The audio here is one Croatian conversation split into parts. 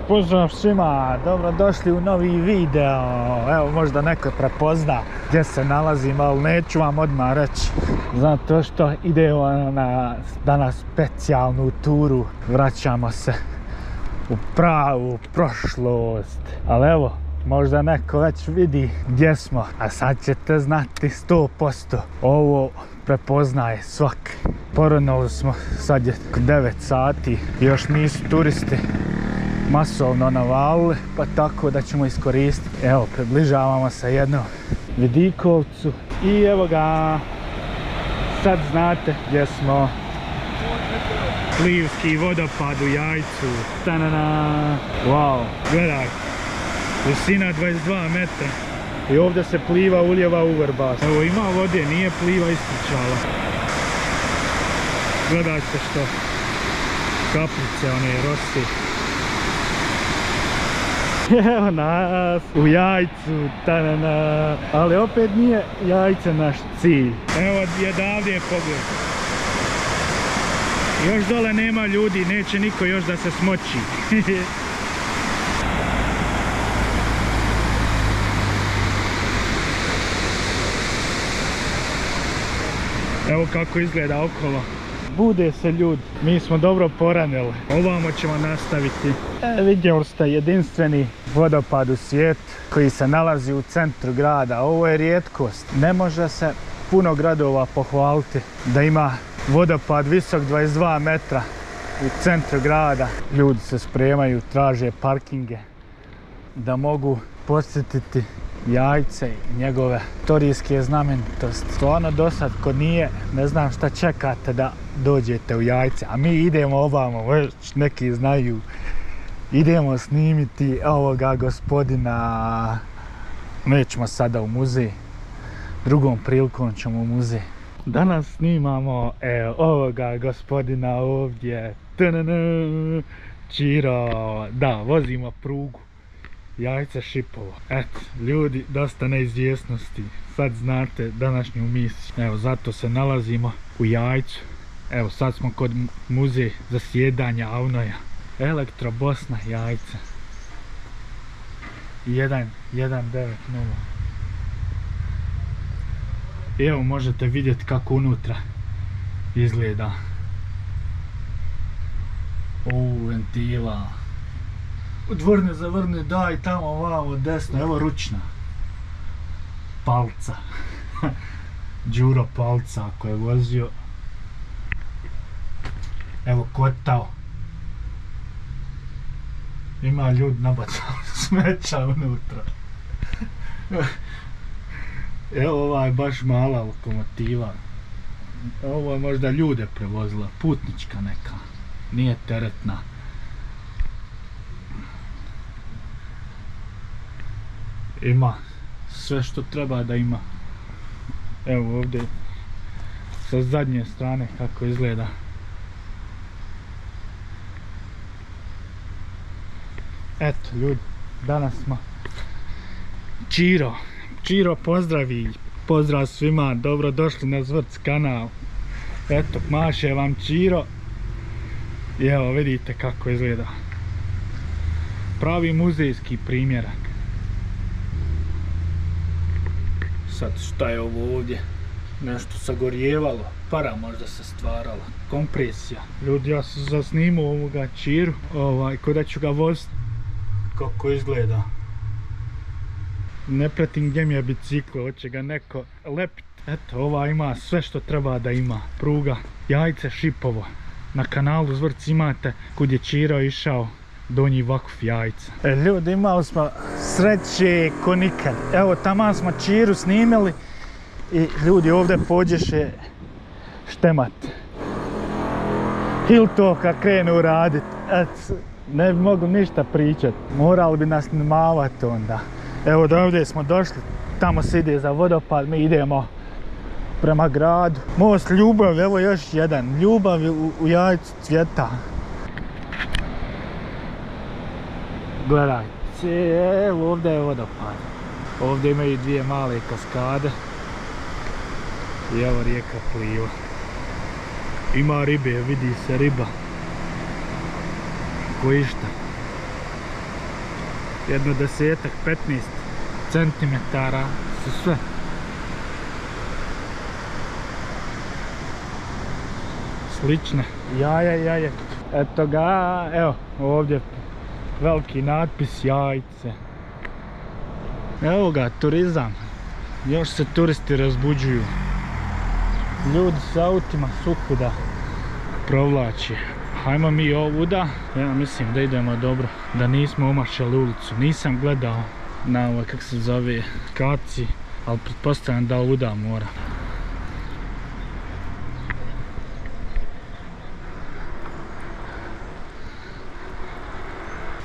Pozdrav svima, dobrodošli u novi video. Evo, možda neko prepozna gdje se nalazim, ali neću vam odmah reći. Zato što idemo na danas specijalnu turu. Vraćamo se u pravu prošlost. Ali evo, možda neko već vidi gdje smo. A sad ćete znati 100%. Ovo prepoznaje svak. Poronuli smo, sad je 9 sati. Još nisu turisti masovno navalili, pa tako da ćemo iskoristiti. Evo, približavamo se jednom vidikovcu i evo ga, sad znate gdje smo. Plivski vodopad u Jajcu. Tanana. Wow, gledaj, visina 22 metra i ovdje se pliva uljeva u Vrbas. Evo, ima vode, nije pliva ispričala. Gledajte što, kaplice one rosi. Evo nas u Jajcu, tanana. Ali opet nije Jajce naš cilj. Evo odavdje je pogled. Još dole nema ljudi, neće niko još da se smoči. Evo kako izgleda okolo. Bude se ljudi, mi smo dobro poranili. Ovamo ćemo nastaviti. Vidjeli ste jedinstveni vodopad u svijetu koji se nalazi u centru grada. Ovo je rijetkost. Ne može se puno gradova pohvaliti da ima vodopad visok 22 metra u centru grada. Ljudi se spremaju, traže parkinge da mogu posjetiti Jajce i njegove historijske znamenitosti. Stvarno dosad ko nije, ne znam šta čekate da dođete u Jajce. A mi idemo ovamo, već neki znaju. Idemo snimiti ovoga gospodina. Nećemo sada u muzej. Drugom prilikom ćemo u muzej. Danas snimamo ovoga gospodina ovdje. Čiro. Da, vozimo prugu Jajce Šipovo. Eto, ljudi, dosta neizvjesnosti. Sad znate današnju misiju. Evo, zato se nalazimo u Jajcu. Evo, sad smo kod muzej zasjedanja Avnoja. Elektro Bosna Jajce. 1190. Evo, možete vidjeti kako unutra izgleda. Ventila. Odvrne, zavrne, daj tamo, ovamo, desno, evo ručna. Palca. Đuro Palca ako je vozio. Evo kotao. Ima ljudi nabacali smeća unutra. Evo ova je baš mala lokomotiva. Ovo je možda ljude prevozila, putnička neka. Nije teretna. Ima sve što treba da ima. Evo ovdje sa zadnje strane kako izgleda. Eto ljudi, danas smo Čiro pozdravi, pozdrav svima, dobrodošli na Zvrc kanal. Eto, maše vam Čiro. I evo vidite kako izgleda. Pravi muzejski primjerak. Sad šta je ovo ovdje? Nešto sagorjevalo, para možda se stvarala, kompresija. Ljudi, ja sam zasnimao ovoga Čiru, koda ću ga voziti. Kako izgleda. Ne pratim gdje mi je biciklo, hoće ga neko lepiti. Eto, ova ima sve što treba da ima. Pruga Jajce Šipovo. Na kanalu Zvrc imate kud je Čiro išao, Donji Vakuf Jajca. Ljudi, imali smo sreće ko nikad. Evo, tamo smo Čiru snimili i ljudi ovdje pođeše štemat. Hiltovka krenu radit. Eto, ne bi mogli ništa pričat. Morali bi nas snimavati onda. Evo, do ovdje smo došli. Tamo se ide za vodopad, mi idemo prema gradu. Most Ljubav, evo još jedan. Ljubav u Jajcu cvjeta. Gledajte, evo ovdje je vodopad. Ovdje imaju dvije male kaskade. I evo rijeka pliva. Ima ribe, vidi se riba. Ko išta. jedno 10-15 centimetara su sve. Slične. Jaje. Eto ga, evo ovdje veliki natpis Jajce. Evo ga, turizam. Još se turisti razbuđuju. Ljudi s autima svukuda provlači. Hajmo mi ovuda. Ja mislim da idemo dobro. Da nismo omašali ulicu. Nisam gledao na ovo, kako se zove, kaci. Ali pretpostavljam da ovuda mora.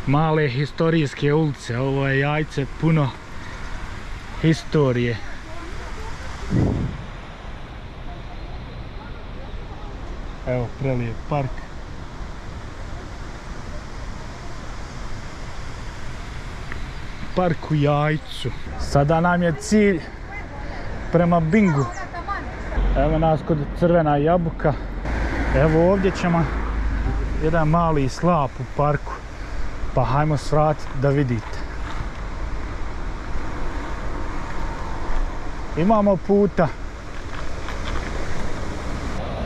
Male historijske ulice. Ovo je Jajce puno historije. Evo, prelijep park. Park u Jajcu. Sada nam je cilj prema Bingu. Evo nas kod Crvena jabuka. Evo ovdje ćemo jedan mali slap u parku. Pa hajmo svratiti da vidite. Imamo puta.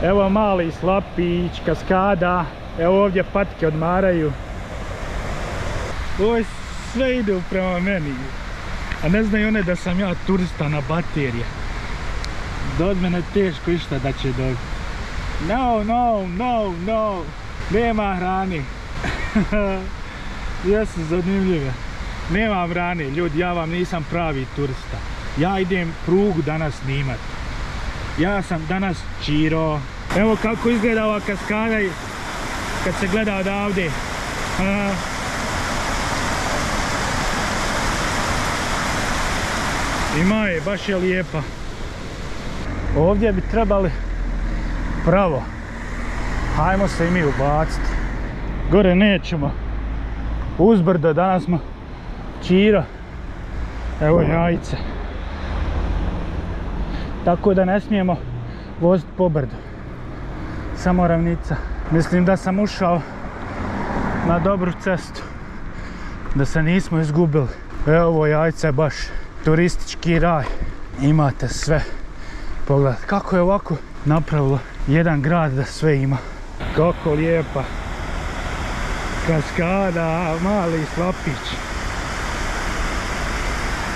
Evo mali slapić, kaskada. Evo ovdje patike odmaraju. Ovo sve ide prema meni. A ne znaju one da sam ja turista na baterije. Do mene teško išta da će dobiti. No. Nema hrane. Jesu zanimljive. Nema hrane, ljudi, ja vam nisam pravi turista. Ja idem prugu danas snimat. Ja sam danas Čiro. Evo kako izgleda ova kaskada kad se gleda odavde. Ima je, baš je lijepa. Ovdje bi trebali pravo. Hajmo se i mi ubaciti. Gore nećemo. Uzbrdo, danas smo Čiro. Evo Jajce. Tako da ne smijemo voziti po brdu. Samo ravnica. Mislim da sam ušao na dobru cestu. Da se nismo izgubili. Evo ovo Jajce je baš turistički raj. Imate sve. Pogledajte kako je ovako napravilo jedan grad da sve ima. Kako lijepa kaskada, mali slapić.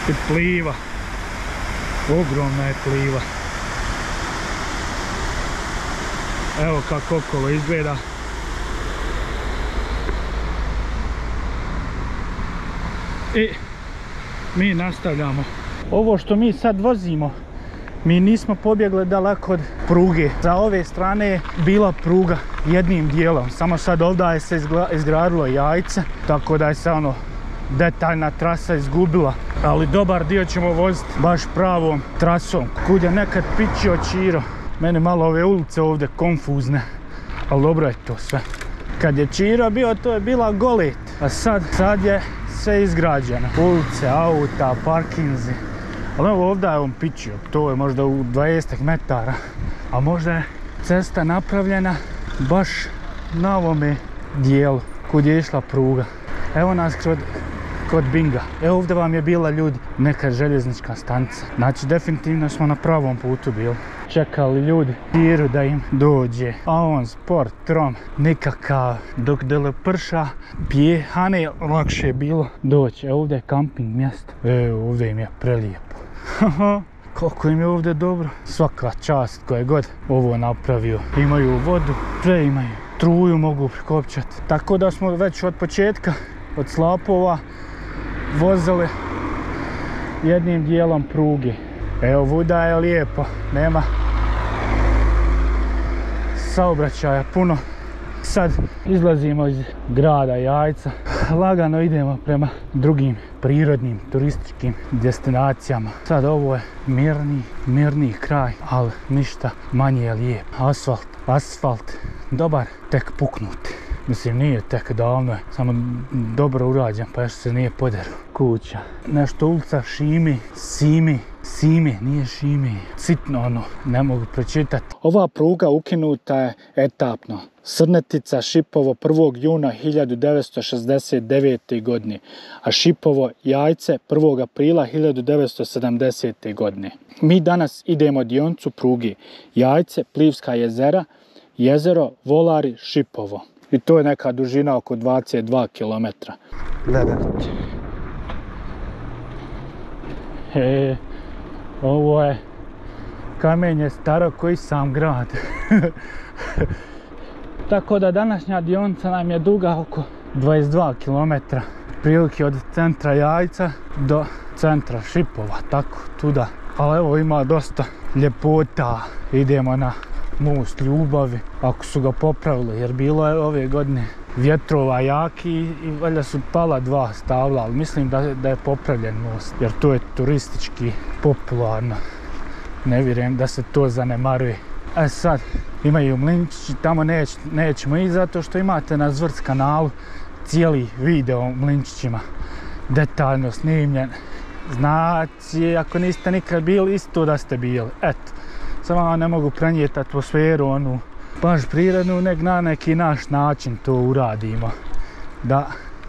I pliva. Ogromna je pliva. Evo kako okolo izgleda. I mi nastavljamo. Ovo što mi sad vozimo, mi nismo pobjegli daleko od pruge. Za ove strane je bila pruga jednim dijelom. Samo sad ovdje se izgradilo Jajce, tako da je se ono detaljna trasa izgubila. Ali dobar dio ćemo voziti baš pravom trasom. Kud je nekad pičio Čiro. Mene malo ove ulice ovdje konfuzne. Ali dobro je to sve. Kad je Čiro bio, to je bila Golet. A sad je sve izgrađeno. Ulice, auta, parkinzi. Ali evo ovdje je on pičio. To je možda u 20 metara. A možda je cesta napravljena baš na ovome dijelu kud je išla pruga. Evo nas kod Binga. Evo ovdje vam je bila, ljudi, neka željeznička stanica. Znači definitivno smo na pravom putu bili. Čekali ljudi Čiru da im dođe. A on sport, trom, nikakav. Dok dele prša, pjehane, lakše je bilo doći. Evo ovdje je kamping mjesto. Evo ovdje im je prelijepo. Koliko im je ovdje dobro. Svaka čast koje god ovo napravio. Imaju vodu, sve imaju. Struju mogu prikopčati. Tako da smo već od početka, od slapova, vozili jednim dijelom pruge. Evo vuda je lijepo, nema saobraćaja puno. Sad izlazimo iz grada Jajca, lagano idemo prema drugim prirodnim turističkim destinacijama. Sad ovo je mirniji kraj, ali ništa manje je lijep. Asfalt, dobar, tek puknuti. Mislim, nije tek davno, samo dobro urađen, pa još se nije poderu. Kuća, nešto ulica šimi, Sime, nije Šime. Sitno ono, ne mogu pročitati. Ova pruga ukinuta je etapno. Srnetica Šipovo 1. juna 1969. godine, a Šipovo Jajce 1. aprila 1970. godine. Mi danas idemo dionicu pruge Jajce, Plivska jezera, jezero Volari, Šipovo. I to je neka dužina oko 22 km. Gledajte. Ovo je kamenje staro koji sam grad. Tako da današnja dionica nam je duga oko 22 km. Prilike od centra Jajca do centra Šipova, tako tuda. Ali evo ima dosta ljepota. Idemo na most Ljubavi, ako su ga popravili, jer bilo je ove godine vjetrova jaki i valjda su pala 2 stabla, ali mislim da je popravljen most, jer to je turistički popularno. Ne vjerujem da se to zanemaruje. A sad imaju mlinčići, tamo nećemo ići zato što imate na Zvrc kanalu cijeli video o mlinčićima, detaljno snimljen. Znači, ako niste nikad bili, isto da ste bili. Eto, samo vam ne mogu prenijeti atmosferu, onu baš prirodnu, nek na neki naš način to uradimo. Da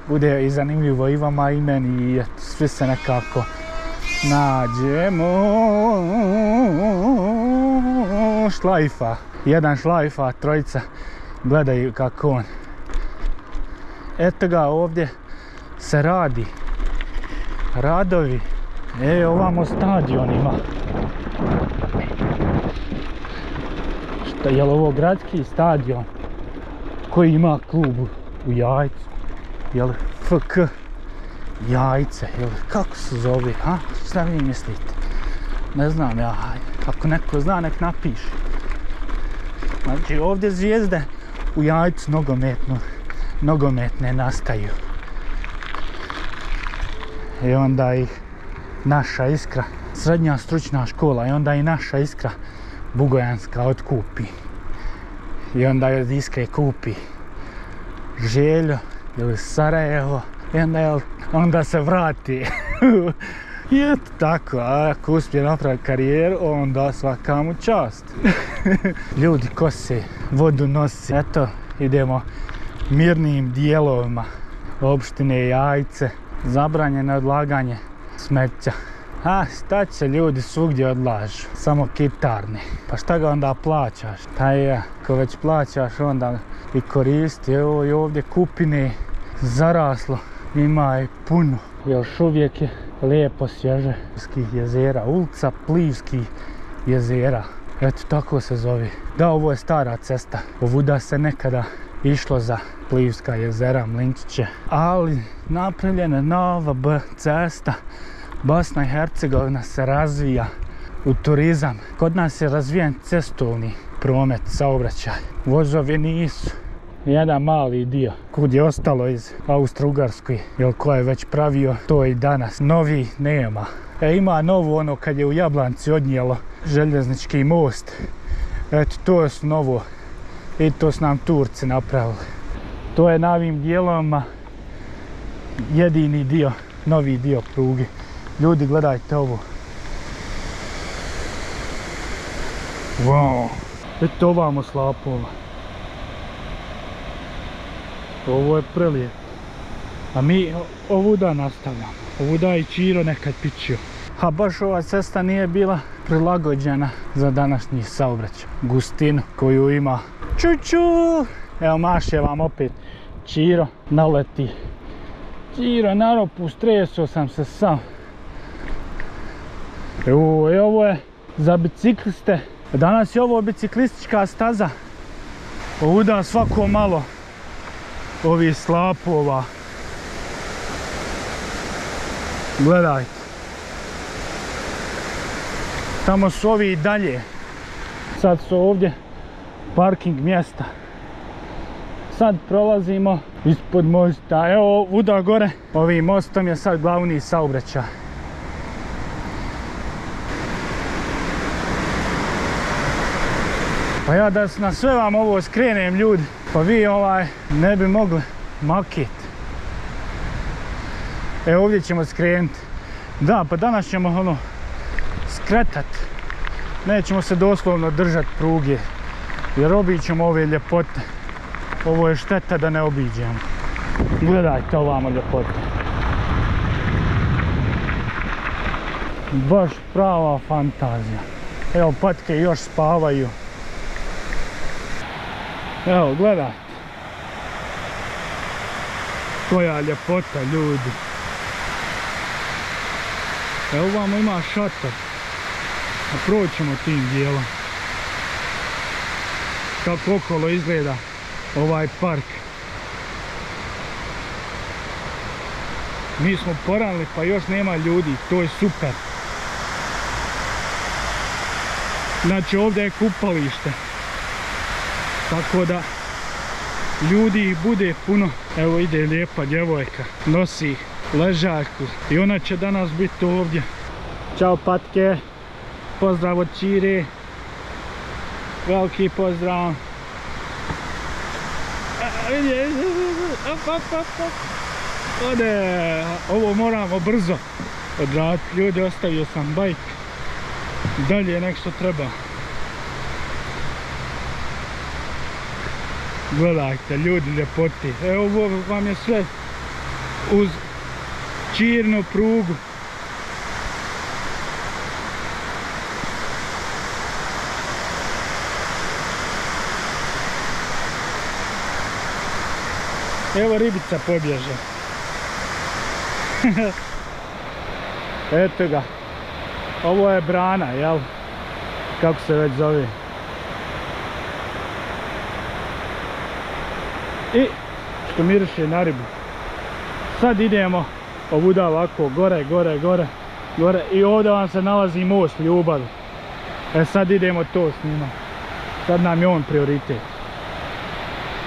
bude i zanimljivo i vama i meni i svi se nekako nađemo. Šlajfa. Jedan šlajfa, trojica gledaju kako on. Eto ga, ovdje se radi. Radovi. Ovamo stadion ima. Je li ovo gradski stadion koji ima klub u Jajcu? Je li FK Jajce? Kako se zove? Šta vi mislite? Ne znam ja. Ako neko zna, nek napiše. Znači ovdje zvijezde u Jajcu nogometne nastaju. I onda ih naša Iskra, srednja stručna škola, i onda i naša Iskra Bugojanska otkupi. I onda od Iskre kupi Željo ili Sarajevo i onda se vrati. I eto tako, a ako uspije napraviti karijeru, onda svaka mu čast. Ljudi kose, vodu nosi. Eto, idemo mirnim dijelovima opštine Jajce. Zabranjeno odlaganje smeća. Šta će, ljudi svugdje odlažu, samo kitarni. Pa šta ga onda plaćaš? Ako već plaćaš, onda i koristi. Evo i ovdje kupine zaraslo, ima i puno. Još uvijek je lijepo svježe. Plivskih jezera, ulica Plivskih jezera. Eto, tako se zove. Da, ovo je stara cesta. Ovuda se nekada išlo za Plivska jezera, Mlinčiće. Ali napravljena nova cesta. Bosna i Hercegovina se razvija u turizam. Kod nas je razvijen cestovni promet, saobraćaj. Vozovi nisu. Jedan mali dio. Kud je ostalo iz Austro-Ugarskoj, jer ko je već pravio, to i danas. Novi nema. Ima novo ono kad je u Jablanci odnijelo željeznički most. Eto, to je novo. I to su nam Turci napravili. To je na ovim dijelovima jedini dio, novi dio pruge. Ljudi, gledajte ovo. Wow. Eto ovamo slapova. Ovo je prelijepo. A mi ovuda nastavljamo. Ovuda i Čiro nekad pičio. A baš ova cesta nije bila prilagođena za današnji saobraćaj. Gustinu koju ima. Čuču! Evo maše vam opet Čiro naleti. Čiro na ropu, stresao sam se sam. Ovo je za bicikliste. Danas je ovo biciklistička staza. Ovuda svako malo ovih slapova. Gledajte. Tamo su ovi i dalje. Sad su ovdje parking mjesta. Sad prolazimo ispod mosta. Evo ovuda gore. Ovim mostom je sad glavni saobraćaj. Pa ja da na sve vam ovo skrenem, ljudi, pa vi ne bi mogli makiti. Evo ovdje ćemo skrenuti. Da, pa danas ćemo skretat. Nećemo se doslovno držati pruge, jer obićemo ove ljepote. Ovo je šteta da ne obiđemo. Gledajte ovamo ljepote. Baš prava fantazija. Evo, patke još spavaju. Evo, gledajte. Koja ljepota, ljudi. Evo vamo ima šator. A proćemo tim dijelom. Kako okolo izgleda ovaj park. Mi smo poranili pa još nema ljudi, to je super. Znači ovdje je kupalište. Tako da ljudi bude puno. Evo ide lijepa djevojka, nosi ležaljku i ona će danas biti ovdje. Ćao patke, pozdrav od Čire, veliki pozdrav. Ode, ovo moramo brzo odraditi, ljudi, ostavio sam bajk, dalje nek što treba. Gledajte ljudi, ljepoti. Evo ovo vam je sve uz Čirnu prugu. Evo ribica pobježe. Eto ga. Ovo je brana, jel? Kako se već zove. I što miriše na ribu. Sad idemo ovuda ovako gore, gore, gore, gore. I ovdje vam se nalazi most ljubavi. E sad idemo to snimati. Sad nam je on prioritet.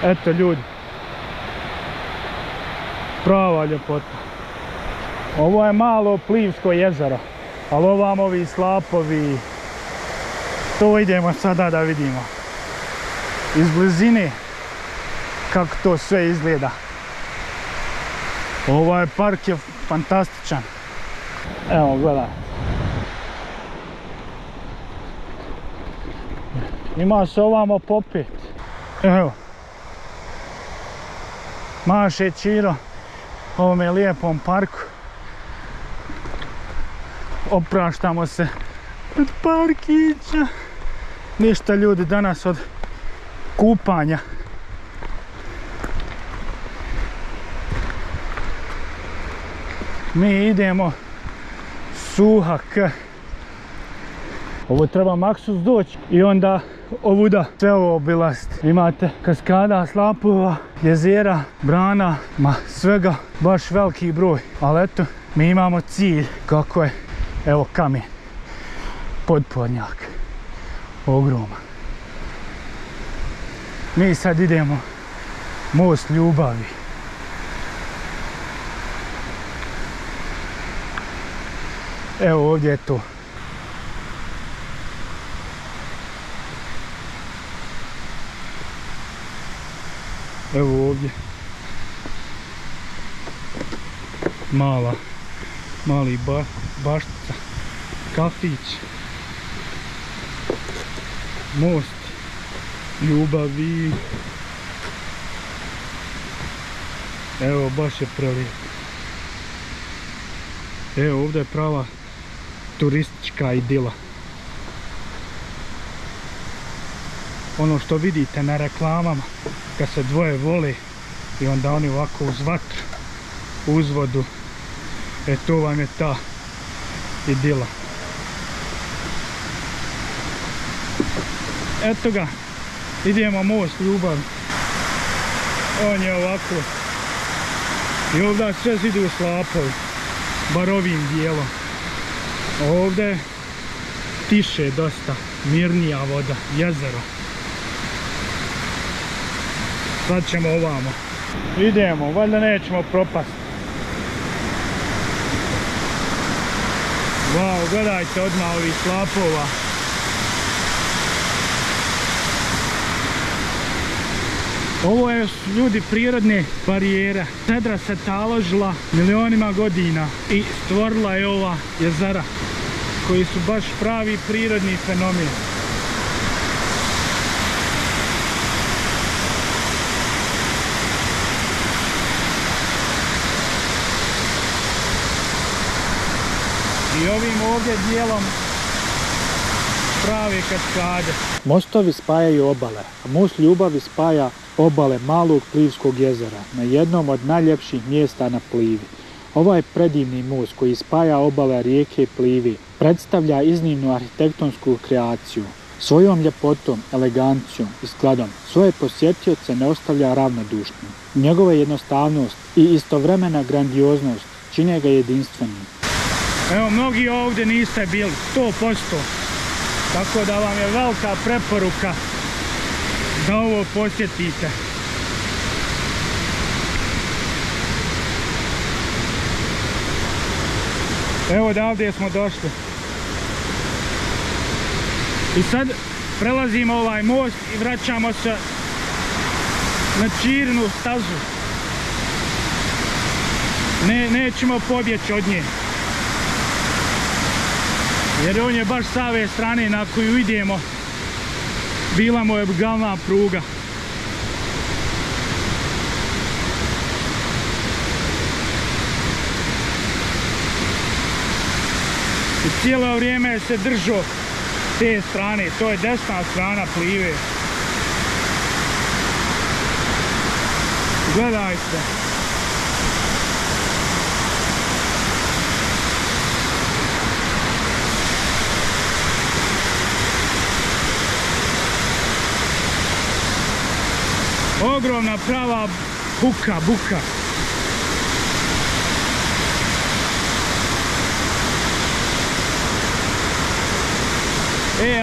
Eto ljudi. Prava ljepota. Ovo je malo plivsko jezero. Ali ovam ovi slapovi. To idemo sada da vidimo. Iz blizine. Kako to sve izgleda. Ovaj park je fantastičan. Evo gledaj. Ima se ovamo popet. Evo. Maše Čiro ovome lijepom parku. Opraštamo se od parkića. Ništa ljudi danas od kupanja. Mi idemo Suhak. Ovo treba maksus doći i onda ovuda sve ovo obilast. Imate kaskada, slapova, jezera, brana, ma svega baš veliki broj. Ali eto, mi imamo cilj kako je, evo kamen, potpornjak, ogroman. Mi sad idemo most ljubavi. Evo ovdje je to. Evo ovdje. Mali baštica. Kafić. Most ljubavi. Evo baš je prelijep. Evo ovdje je prava turistička idila. Ono što vidite na reklamama, kad se dvoje vole i onda oni ovako uz vatru, uz vodu, to vam je ta idila. Eto ga, idemo most ljubavi. On je ovako. I ovdje sve idu slapovi, bar ovim dijelom. Ovdje tiše dosta, mirnija voda, jezero. Sad ćemo ovamo. Idemo, valjda nećemo propast. Wow, gledajte odmah ovih slapova. Ovo je ljudi prirodne barijere. Cedra se taložila milionima godina i stvorila je ova jezera. koji su baš pravi prirodni fenomen. I ovim ovdje dijelom prave kaskade. Mostovi spajaju obale, a most ljubavi spaja obale Malog Plivskog jezera na jednom od najljepših mjesta na Plivi. Ovaj predivni most koji spaja obale rijeke Plivi predstavlja iznimnu arhitektonsku kreaciju. Svojom ljepotom, elegancijom i skladom svoje posjetioce ne ostavlja ravnodušnim. Njegova jednostavnost i istovremena grandioznost čine ga jedinstvenim. Evo, mnogi ovdje niste bili, 100%. Tako da vam je velika preporuka da ovo posjetite. Evo odavde smo došli. I sad prelazimo ovaj most i vraćamo se na Čirinu stazu. Nećemo pobjeći od nje. Jer on je baš s ove strane na koju idemo bila mu je glavna pruga. I cijelo vrijeme se držao te strane, to je desna strana Plive. Gledajte. Ogromna prava buka.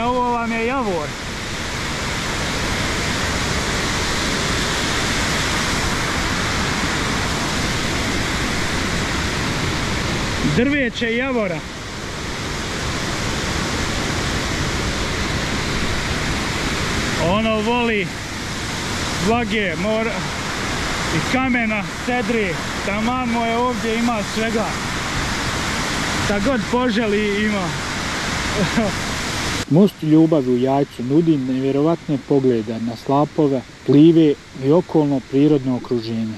Ovo vam je Javor. Drveće Javora. Ono voli vlage, mora i kamena, cedri, taman mu je ovdje ima svega. Šta god poželi ima. Most ljubavi u Jajcu nudi nevjerovatne poglede na slapove, Plive i okolno prirodno okruženje.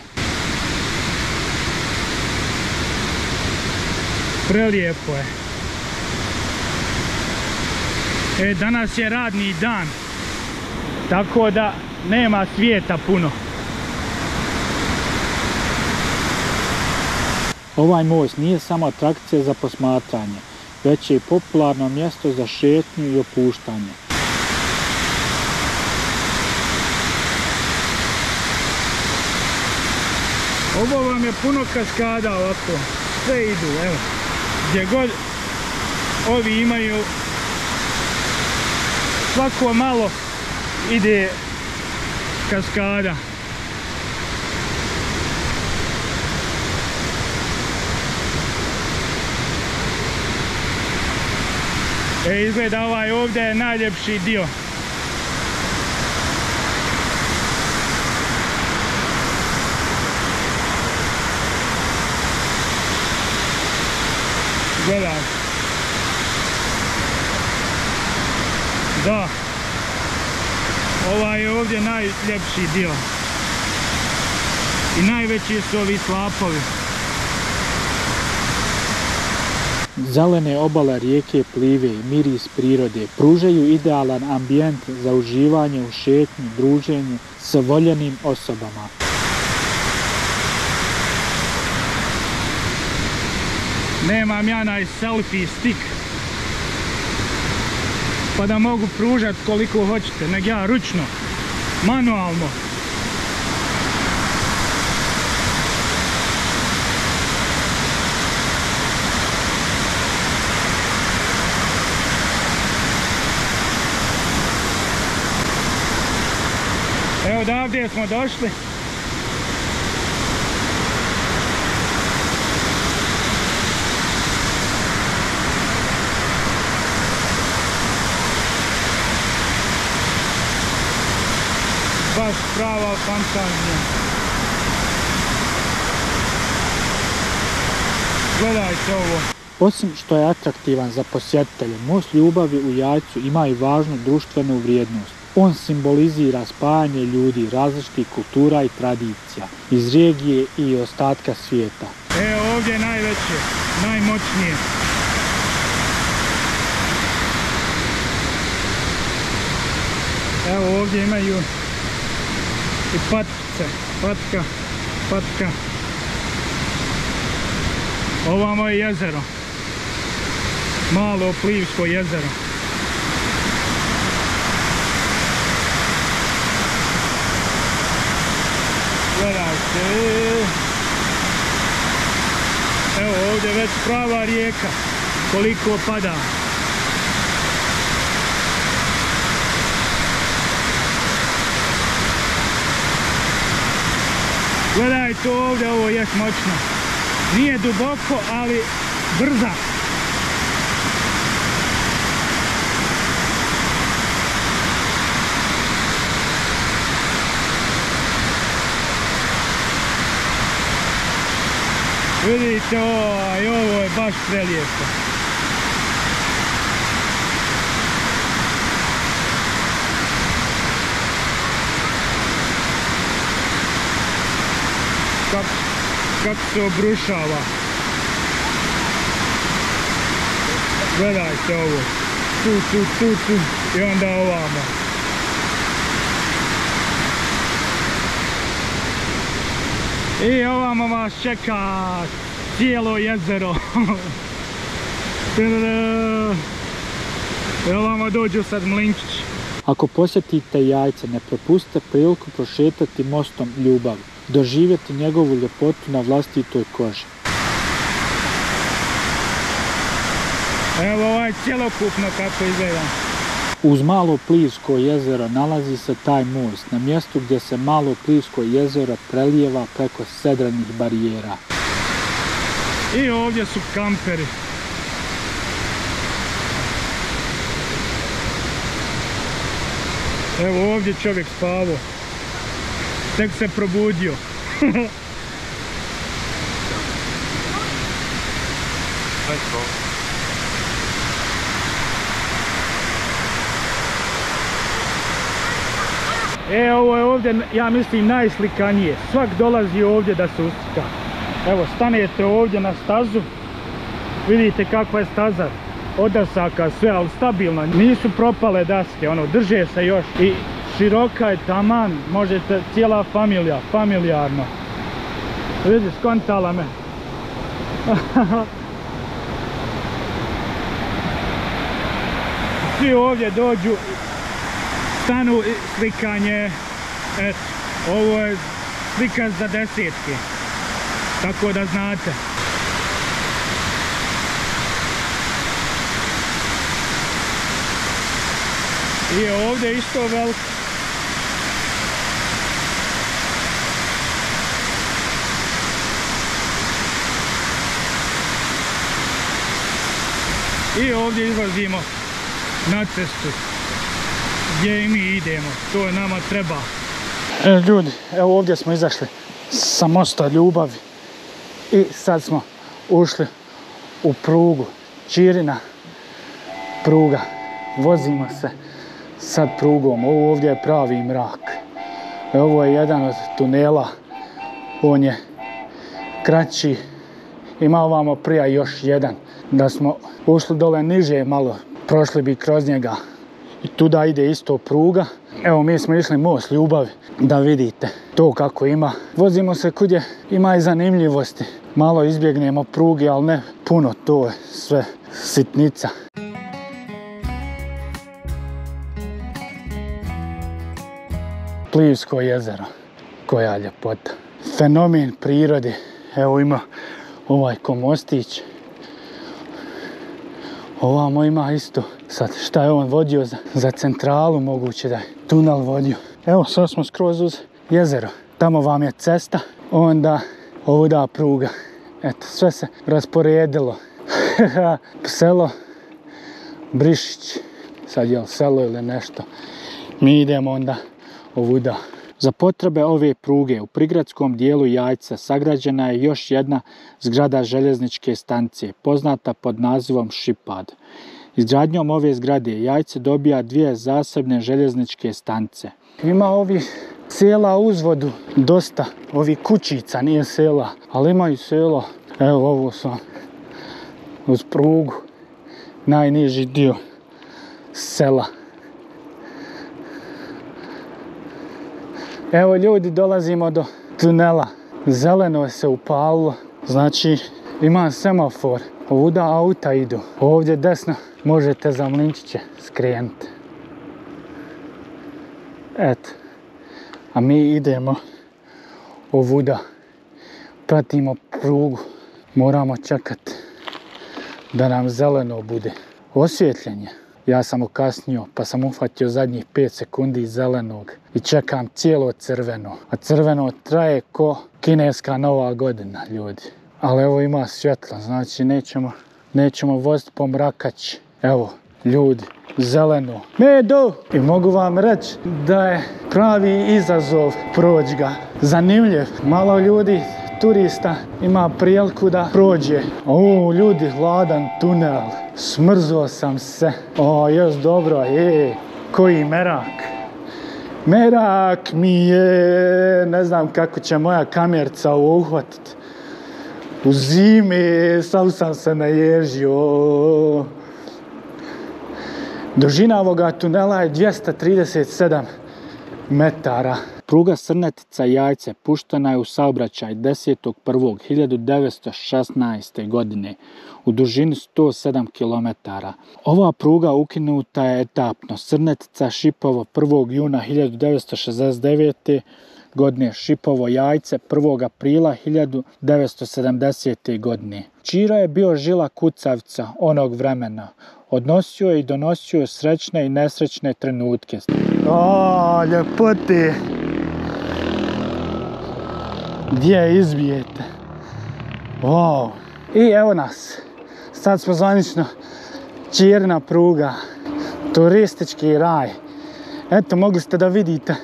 Prelijepo je. Danas je radni dan, tako da nema svijeta puno. Ovaj most nije samo atrakcija za posmatranje, već je popularno mjesto za šetnju i opuštanje. Ovo vam je puno kaskada ovako, sve idu, evo. Gdje god ovi imaju, svako malo ide kaskada. Izgleda ovaj ovdje je najljepši dio. Gledaj. Da. Ovaj je ovdje najljepši dio. I najveći su ovi slapovi. Zelene obale rijeke Plive i miris prirode pružaju idealan ambijent za uživanje u šetnji, druženju s voljenim osobama. Nemam ja naj selfie stick pa da mogu pružati koliko hoćete, nego ja ručno, manualno. Evo odavde smo došli. Baš prava fantazija. Gledajte ovo. Osim što je atraktivan za posjetitelje, most ljubavi u Jajcu ima i važnu društvenu vrijednost. On simbolizira spajanje ljudi različitih kultura i tradicija iz regije i ostatka svijeta. Ovdje je najveće, najmoćnije. Evo ovdje imaju i patkice, patka. Ovamo je jezero, malo plivsko jezero. Gledajte, evo ovdje već prava rijeka, koliko pada. Gledajte ovdje, ovo je moćno. Nije duboko, ali brza. Vidite, ovo je baš prelijepo. Kako se obrušava. Gledajte ovo. Tu i onda ovamo. I ovamo vas čeka cijelo jezero. I ovamo dođu sad mlinčići. Ako posjetite Jajce, ne propustite priliku prošetati mostom ljubavi, doživjeti njegovu ljepotu na vlastitoj koži. Evo ovaj cjelokupno kako izgleda. Uz Malo Plivsko jezero nalazi se taj most, na mjestu gdje se Malo Plivsko jezero prelijeva preko sedranih barijera. I ovdje su kamperi. Evo ovdje čovjek spavao. Tek se probudio. Ovo je ovdje, ja mislim, najslikanije. Svak dolazi ovdje da se uslika. Evo, stanete ovdje na stazu. Vidite kakva je staza. Odasaka, sve, ali stabilno. Nisu propale daske, drže se još. I široka je taman, možete cijela familija, familijarno. Vidi, skontala me. Svi ovdje dođu, stanu slikanje. Eto, ovo je slika za desetke. Tako da znate. I ovdje isto veliko. I ovdje izlazimo na cestu gdje i mi idemo, to nama treba. Ljudi, evo ovdje smo izašli sa mosta ljubavi i sad smo ušli u prugu, Čirina pruga. Vozimo se sad prugom, ovo ovdje je pravi mrak. Ovo je jedan od tunela, on je kraći, ima ovamo prija još jedan. Da smo ušli dole niže malo, prošli bi kroz njega i tuda ide isto pruga. Evo mi smo išli most ljubavi, da vidite to kako ima. Vozimo se kudje ima i zanimljivosti. Malo izbjegnemo pruge, ali ne puno, to je sve sitnica. Plivsko jezero, koja ljepota. Fenomen prirode. Evo ima ovaj mostić. Ovamo ima isto. Sad šta je on vodio za centralu, moguće da je tunel vodio. Evo sad smo skroz uz jezero. Tamo vam je cesta, onda ovuda pruga. Eto, sve se rasporedilo. Selo Brišić. Sad je li selo ili nešto. Mi idemo onda ovuda Za potrebe ove pruge u prigradskom dijelu Jajca sagrađena je još jedna zgrada željezničke stanice, poznata pod nazivom Šipad. Izgradnjom ove zgrade Jajce dobija dvije zasebne željezničke stanice. Ima ovih sela u uzvodu dosta, ovih kućica, nije sela, ali imaju sela. Evo ovo sam uz prugu, najniži dio sela. Evo ljudi, dolazimo do tunela. Zeleno je se upalilo, znači ima semafor. Ovuda auta idu. Ovdje desno možete za mlinčiće skrenuti. Eto. A mi idemo ovuda. Pratimo prugu. Moramo čekati da nam zeleno bude. Osvjetljenje. Ja sam okasnio pa sam uhvatio zadnjih 5 sekundi zelenog i čekam cijelo crveno. A crveno traje ko kineska nova godina, ljudi. Ali evo ima svjetlo, znači nećemo voziti po mrakači. Evo, ljudi, zeleno. Medo! I mogu vam reći da je pravi izazov proći ga. Zanimljiv. Malo ljudi, turista, ima priliku da prođe. O, ljudi, hladan tunel. Smrzao sam se. O, još dobro, koji merak. Merak mi je, ne znam kako će moja kamerca ovo uhvatiti. U zimi, sam se naježio. Dužina ovoga tunela je 237 metara. Pruga Srnetica-Jajce puštena je u saobraćaj 10.1.1916. godine u dužini 107 km. Ova pruga ukinuta je etapno. Srnetica-Šipovo 1. juna 1969. godine, Šipovo-Jajce 1. aprila 1970. godine. Čiro je bio žila kucavica onog vremena. Odnosio je i donosio srećne i nesrećne trenutke. O, ljepote! Gdje izbijete? Wow! I evo nas. Sad smo zvanično Čirna pruga. Turistički raj. Eto, mogli ste da vidite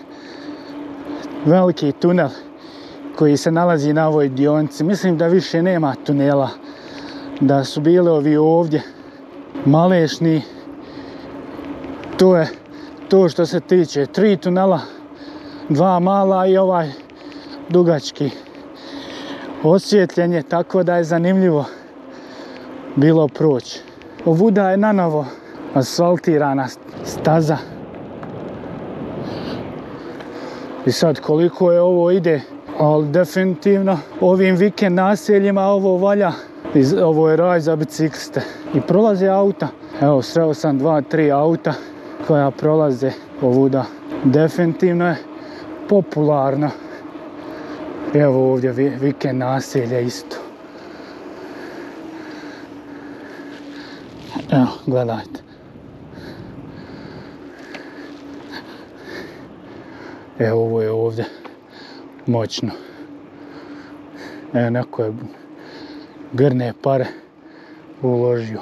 veliki tunel koji se nalazi na ovoj dionici. Mislim da više nema tunela. Da su bili ovi ovdje malešni. To je to što se tiče 3 tunela, 2 mala i ovaj dugački. Osvjetljenje, tako da je zanimljivo bilo proći. Ovuda je nanovo asfaltirana staza. I sad koliko je ovo ide, ali definitivno ovim vikend naseljima ovo valja. Ovo je raj za bicikliste. I prolaze auta. Evo, sreo sam 2-3 auta koja prolaze ovuda. Definitivno je popularno. Evo ovdje vikend naselje isto. Evo, gledajte. Evo, ovo je ovdje moćno. Evo, neko je grne pare uložio.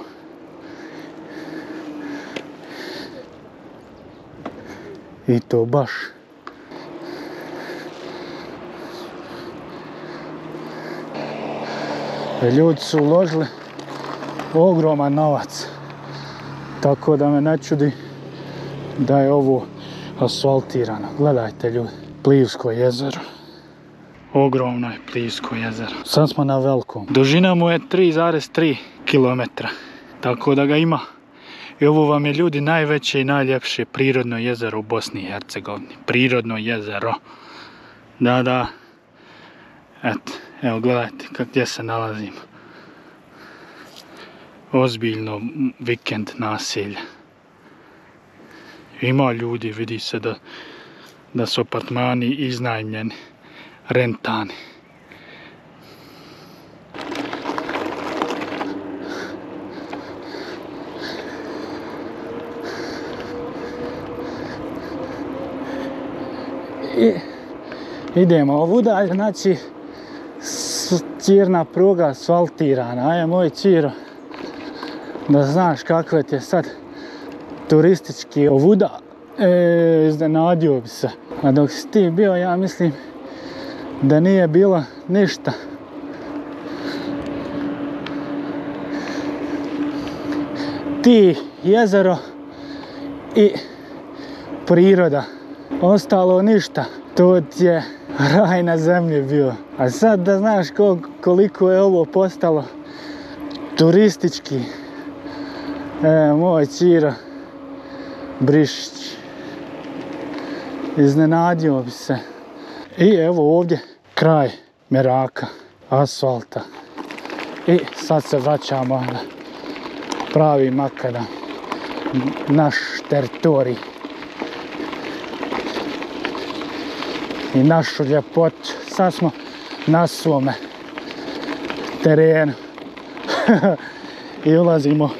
I to baš. Ljudi su uložili ogroman novac. Tako da me ne čudi da je ovo asfaltirano. Gledajte ljudi, Plivsko jezero. Ogromno je Plivsko jezero. Sad smo na velikom. Dužina mu je 3,3 km. Tako da ga ima. I ovo vam je, ljudi, najveće i najljepše prirodno jezero u Bosni i Hercegovini. Prirodno jezero. Da. Eto, evo gledajte gdje se nalazimo. Ozbiljno vikend naselje. Ima ljudi, vidi se da su apartmani iznajmljeni, rentani. I idemo ovuda, znači Čirna pruga asfaltirana. Ajde moj Čiro, da znaš kakve ti je sad turistički ovuda Iznenadio bi se. A dok si ti bio, ja mislim da nije bilo ništa. Ti, jezero i priroda. Ostalo ništa. To ti je raj na zemlji bio. A sad da znaš koliko je ovo postalo turistički. Moj Ćiro Brišić. Iznenadio bi se. I evo ovdje kraj meraka, asfalta. I sad se vraćamo na pravi makadam. Naš teritorij. I našu ljepotu. Sad smo na svome terenu. I ulazimo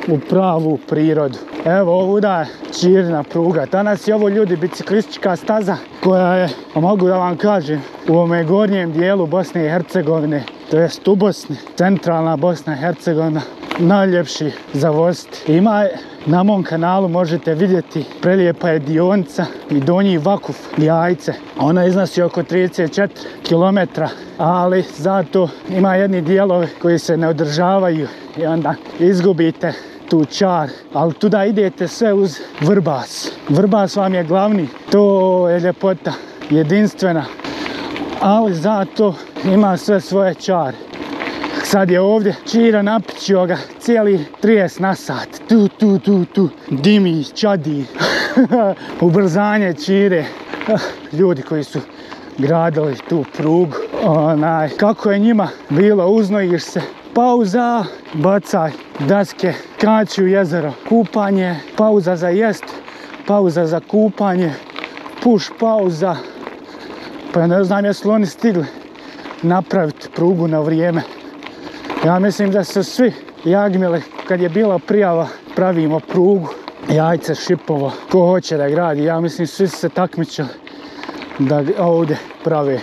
u pravu prirodu. Evo ovuda je Ćirina pruga. Danas je ovo ljudi biciklistička staza koja je, mogu da vam kažem, u ovome gornjem dijelu Bosne i Hercegovine, to jest u Bosni, centralna Bosna i Hercegovina, najljepši za voziti. Ima na mom kanalu možete vidjeti, prelijepa je dionica i Donji Vakuf Jajce. Ona iznosi oko 34 km, ali zato ima jedni dijelovi koji se ne održavaju i onda izgubite tu čar, ali tuda idete sve uz Vrbas. Vrbas vam je glavni, to je ljepota, jedinstvena, ali zato ima sve svoje čare. Sad je ovdje Ćiro napičio ga cijeli 30 na sat. Tu, dimi, čadi. Ubrzanje Ćire. Ljudi koji su gradili tu prugu. Kako je njima bilo, uznojiš se. Pauza, bacaj daske, kači u jezero. Kupanje, pauza za jest, pauza za kupanje, push pauza. Pa ne znam jesu li oni stigli napraviti prugu na vrijeme. Ja mislim da su svi jagmili kad je bila prijava pravimo prugu. Jajce, Šipovo, ko hoće da gradi, ja mislim svi su se takmičili da ovdje prave.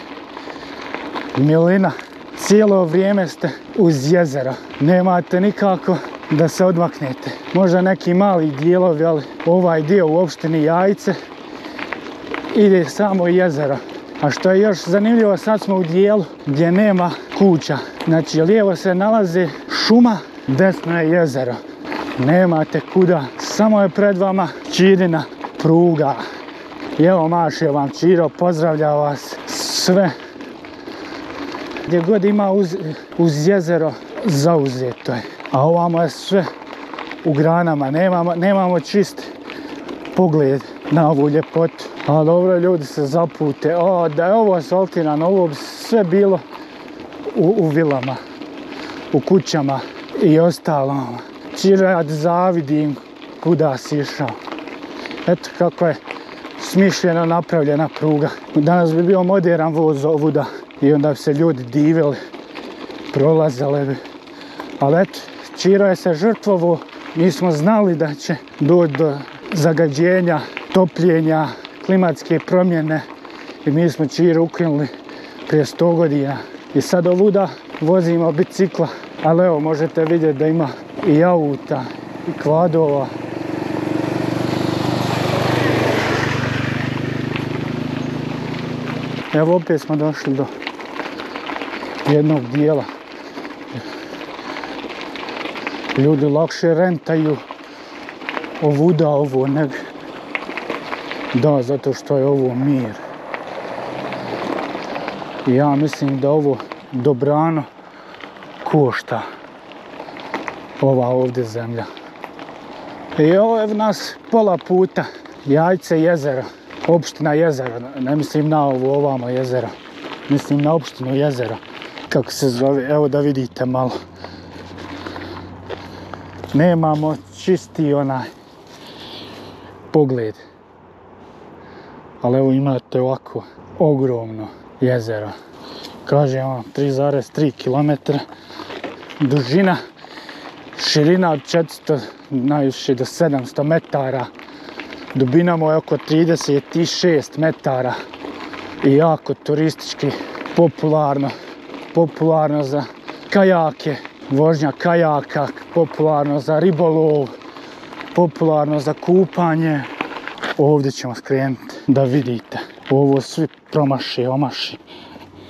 Milina, cijelo vrijeme ste uz jezero, nemate nikako da se odmaknete. Možda neki mali dijelovi, ali ovaj dio u opštini Jajce ide samo jezero. A što je još zanimljivo, sad smo u dijelu gdje nema kuća. Znači lijevo se nalazi šuma, desno je jezero. Nemate kuda, samo je pred vama Ćirina pruga. I evo maše vam Ćiro, pozdravlja vas sve. Gdje god ima uz jezero, zauzeto je. A ovamo je sve u granama, nemamo čist pogled na ovu ljepotu. A dobro, ljudi se zapute. Da je ovo asfaltirano, ovo bi sve bilo u vilama, u kućama i ostalo. Ćiro, ja zavidim kuda si išao. Eto kako je smišljeno napravljena pruga. Danas bi bio modern voz ovuda i onda bi se ljudi divili, prolazili bi. Ali eto, Ćiro je se žrtvovo. Mi smo znali da će doći do zagađenja, topljenja, klimatske promjene i mi smo Ćiro ukinuli prije 100 godina. I sad ovuda vozimo bicikla, ali evo možete vidjeti da ima i auta i kvadova. Evo opet smo došli do jednog dijela. Ljudi lakše rentaju ovuda ovo nego. Da, zato što je ovo mir. I ja mislim da ovo dobrano košta ova ovdje zemlja. I ovo je nas pola puta. Jajce jezero, opština jezero. Ne mislim na ovo ovamo jezero. Mislim na opštinu jezero. Kako se zove, evo da vidite malo. Nemamo čisti onaj pogled. Ali evo imate ovako ogromno jezero. Kažem vam 3,3 km dužina, širina od 400 najviše do 700 metara. Dubina mu je oko 36 metara i jako turistički popularno za kajake, vožnja kajaka, popularno za ribolov, popularno za kupanje. ovdje ćemo skrenuti da vidite. Ovo svi promaši, omaši.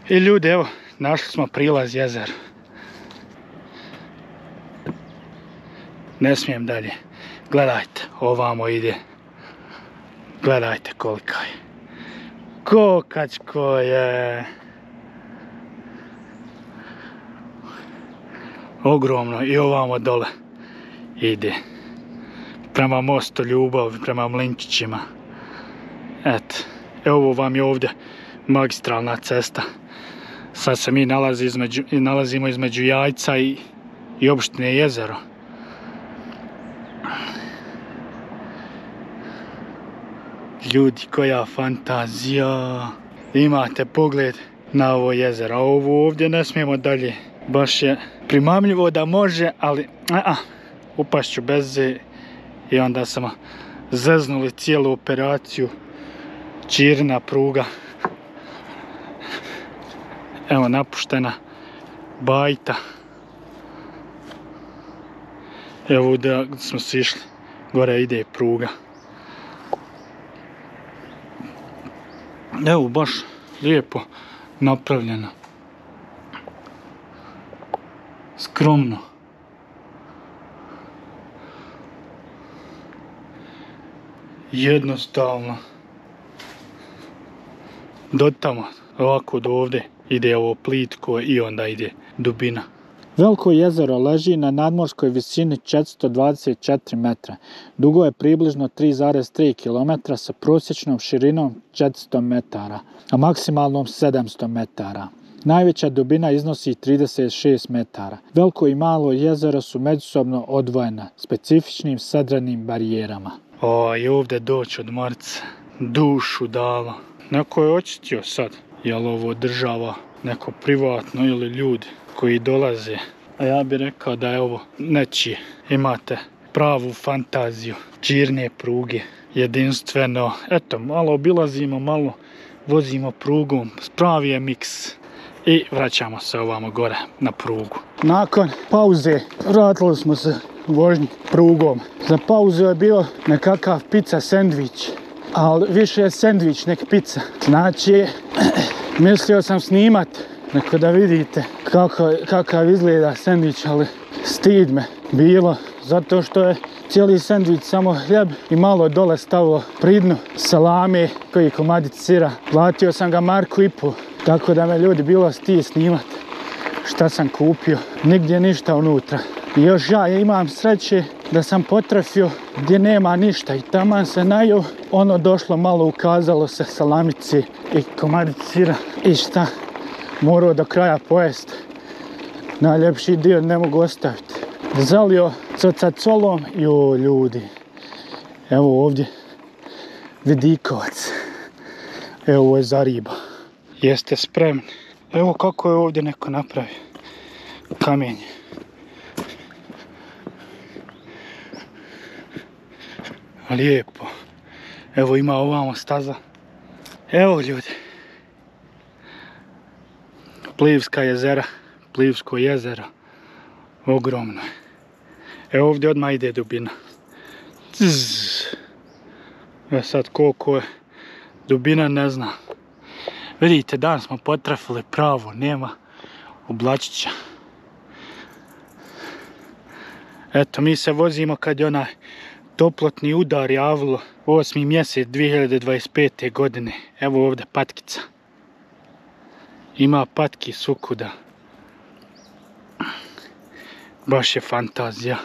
I ljudi, evo, našli smo prilaz jezera. Ne smijem dalje. Gledajte, ovamo ide. Gledajte kolika je. Kokačko je. Ogromno i ovamo dole ide. Prema mostu Ljubav, prema Mlinčićima. Eto, evo vam je ovdje magistralna cesta. Sad se mi nalazimo između Jajca i opštine Jezero. Ljudi, koja fantazija. Imate pogled na ovo jezero. Ovo ovdje ne smijemo dalje. Baš je primamljivo da može, ali upašću bez ze. I onda smo zeznuli cijelu operaciju. Čirina pruga. Evo napuštena bajta. Evo ovdje smo sišli. Gore ide pruga. Evo baš lijepo napravljeno. Skromno. Jednostavno. Do tamo, ovako do ovdje ide ovo plitko i onda ide dubina. Veliko jezero leži na nadmorskoj visini 424 metra. Dugo je približno 3,3 km sa prosječnom širinom 400 metara, a maksimalnom 700 metara. Najveća dubina iznosi 36 metara. Veliko i malo jezero su međusobno odvojena specifičnim sadranim barijerama. I ovdje doći od Marca. Dušu dalo. Neko je očistio sad. Jel ovo država neko privatno ili ljudi koji dolaze. A ja bih rekao da je ovo nečije. Imate pravu fantaziju. Čirne pruge. Jedinstveno. Eto, malo obilazimo, malo vozimo prugom. Pravi je miks. I vraćamo se ovamo gore na prugu. Nakon pauze vratili smo se vožnji prugom. Za pauzu je bio nekakav pizza sendvič. Ali više je sendvič nek pizza. Znači, mislio sam snimat, neko da vidite kakav izgleda sendvič, ali stid me bilo. Zato što je cijeli sendvič samo hljeb i malo dole stavilo pridnu salame, koji komadić sira. Platio sam ga 1,5 marku, tako da me ljudi bilo stid snimat šta sam kupio. Nigdje ništa unutra. I još ja imam sreće da sam potrefio gdje nema ništa i taman se najeo, ono došlo malo ukazalo se salamici i komadić sira i šta, morao do kraja pojest. Najljepši dio ne mogu ostaviti. Zalio coca-colom, jo ljudi, evo ovdje vidikovac, evo ovo je za riba. Jeste spremni? Evo kako je ovdje neko napravio kamenje. Lijepo. Evo ima ovamo staza. Evo ljudi. Plivska jezera. Plivsko jezero. Ogromno je. Evo ovdje odmah ide dubina. Sad koliko je dubina ne znam. Vidite, danas smo potrefili pravo. Nema oblačića. Eto, mi se vozimo kad je onaj toplotni udar javilo 8. mjesec 2025. godine. Evo ovdje patkica. Ima patki svukuda. Baš je fantazija.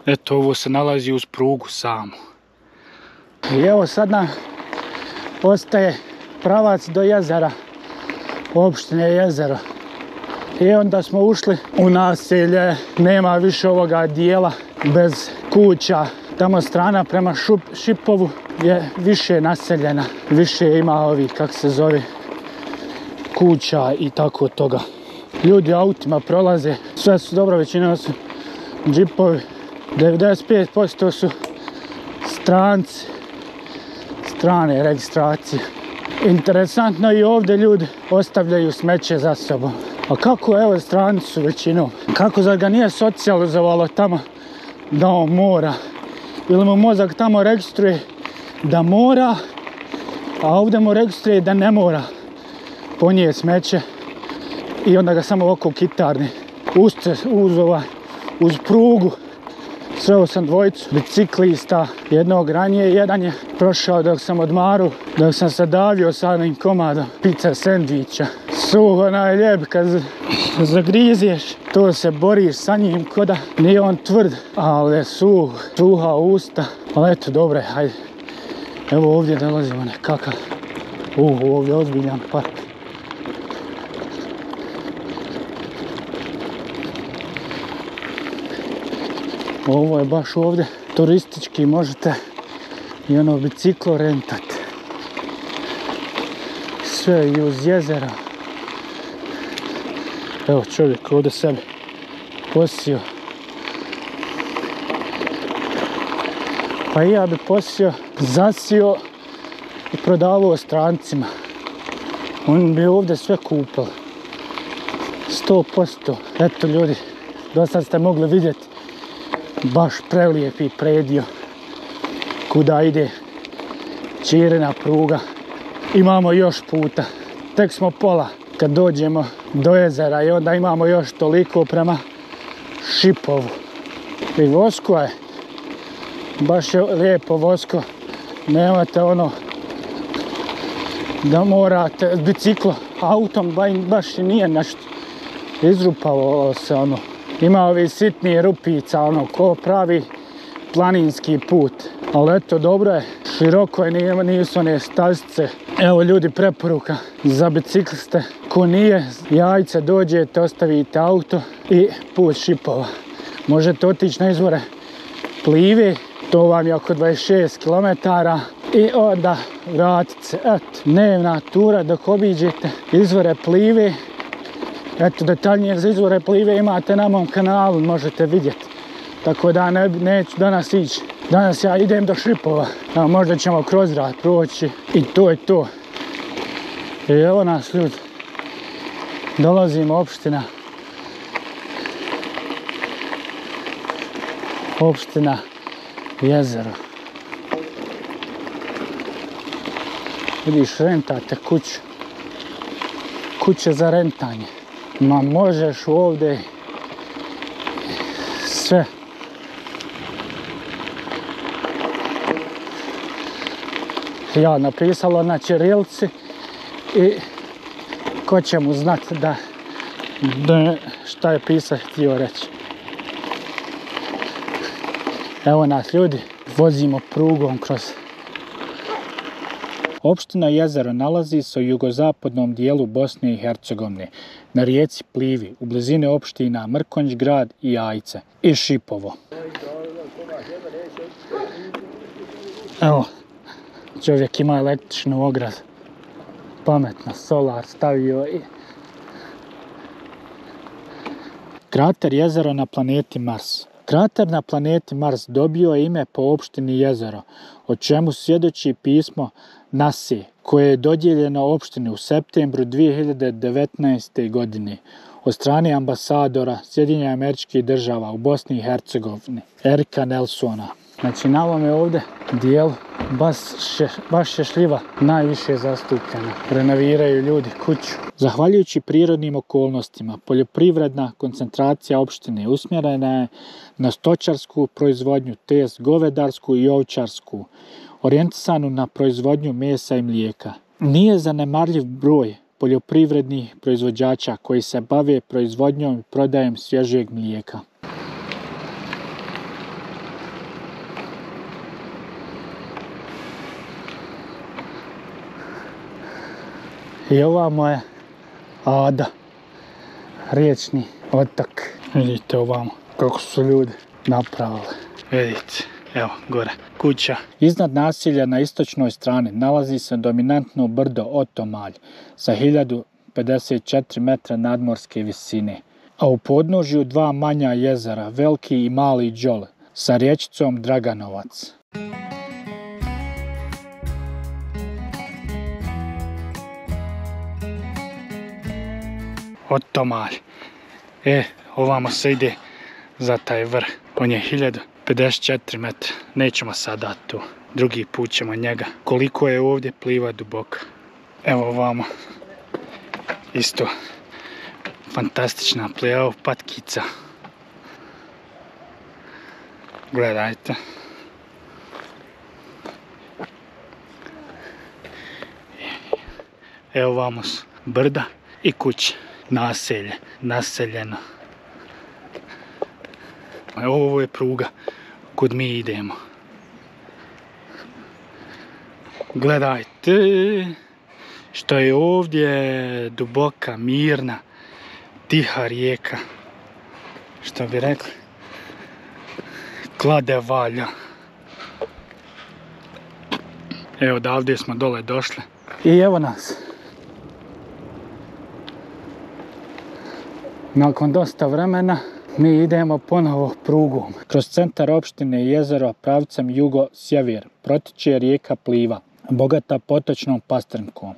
Eto, ovo se nalazi uz prugu samu. I evo sad nam ostaje pravac do jezera. Opštine Jezero. I onda smo ušli u naselje. Nema više ovoga dijela bez kuća. Tamo strana prema Šipovu je više naseljena. Više ima ovih, kak se zove, kuća i tako toga. Ljudi autima prolaze. Sve su dobro, većina su džipovi. 95% su stranci. Strane registracije. Interesantno i ovdje ljudi ostavljaju smeće za sobom. A kako, evo, stranci su većinom. Kako zar ga nije socijalizovalo tamo da on mora? Ili mu mozak tamo registruje da mora, a ovdje mu registruje da ne mora ponije smeće i onda ga samo oko kitarni uz prugu. Sreo sam dvojicu biciklista, jednog ranije, jedan je prošao dok sam odmaru, dok sam se davio sa onim komadom pizza sendviča. Suho najljep, kad zagriziješ, to se boriš sa njim, ko da nije on tvrd, ali je suha usta. Ali eto, dobro je, hajde. Evo ovdje dolazimo nekakav, ovdje je ozbiljan park. Ovo je baš ovdje turistički, možete i ono biciklo rentati. Sve i uz jezera. Evo čovjek ovdje sebe posio. Pa i ja bi posio, zasio i prodavao strancima. Oni bi ovdje sve kupili. 100%. Eto ljudi, do sad ste mogli vidjeti baš prelijepi predio kuda ide Čirina pruga. Imamo još puta, tek smo pola kad dođemo do jezera i onda imamo još toliko prema Šipovu. I vosko je, baš je lijepo vosko, nemate ono da morate biciklo, autom baš i nije nešto izrupalo se ono. Ima ovi sitni rupica, ono, ko pravi planinski put. Ali eto, dobro je, široko je, nisu one stazice. Evo ljudi, preporuka za bicikliste. Ko nije, Jajce dođete, ostavite auto i put Šipova. Možete otići na izvore Plive, to vam je oko 26 km. I onda vratite se, eto, dnevna tura dok obiđete izvore Plive. Eto, detaljnije za izvore Plive imate na mom kanalu, možete vidjeti. Tako da neću danas ići. Danas ja idem do Šipova. Evo, možda ćemo kroz grad proći i to je to. I evo nas ljudi. Dolazimo opština Jezero. Vidiš, rentate kuću. Kuće za rentanje. Ma možeš ovdje sve. Ja napisalo na ćirilici i ko će mu znati da šta je pisac htio reći. Evo nas ljudi, vozimo prugom kroz. Opština Jezero nalazi se u jugozapadnom dijelu Bosne i Hercegovine, na rijeci Plivi, u blizini opština Mrkonjić grad i Jajce i Šipovo. Evo, čovjek ima električnu ogradu, pametno, solar stavio i... Krater Jezero na planeti Mars. Krater na planeti Mars dobio je ime po opštini Jezero, o čemu svjedoči pismo NASA koje je dodijeljeno opštini u septembru 2019. godine od strane ambasadora Sjedinjenih Američkih Država u Bosni i Hercegovini, Erika Nelsona. Znači na ovome ovdje dijelu baš je šljiva najviše zastupljena. Renoviraju ljudi kuću. Zahvaljujući prirodnim okolnostima, poljoprivredna koncentracija opštine usmjerena je na stočarsku proizvodnju, tj. govedarsku i ovčarsku, orijentisanu na proizvodnju mesa i mlijeka. Nije zanemarljiv broj poljoprivrednih proizvođača koji se bave proizvodnjom i prodajem svježeg mlijeka. I ovamo je Ada, riječni otok. Vidite ovamo kako su ljudi napravili. Vidite, evo gore, kuća. Iznad naselja na istočnoj strani nalazi se dominantno brdo Otomalj sa 1054 metra nadmorske visine. A u podnožju dva manja jezera, Veliki i Mali Đole, sa riječicom Draganovac. Otomalj. Ovamo se ide za taj vrh. On je 1054 metra. Nećemo sad dati tu. drugi put ćemo njega. Koliko je ovdje pliva duboka. Evo ovamo. Isto fantastična plejava patkica. Gledajte. Evo vamo su brda i kuće. Naselje. Naseljeno. Ovo je pruga kud mi idemo. Gledajte što je ovdje duboka, mirna, tiha rijeka. Što bi rekli, klade valja. Evo odavdje smo dole došli. I evo nas. Nakon dosta vremena mi idemo ponovo prugom. Kroz centar opštine Jezero pravcem jugo-sjever protiče rijeka Pliva, bogata potočnom pastrnkom.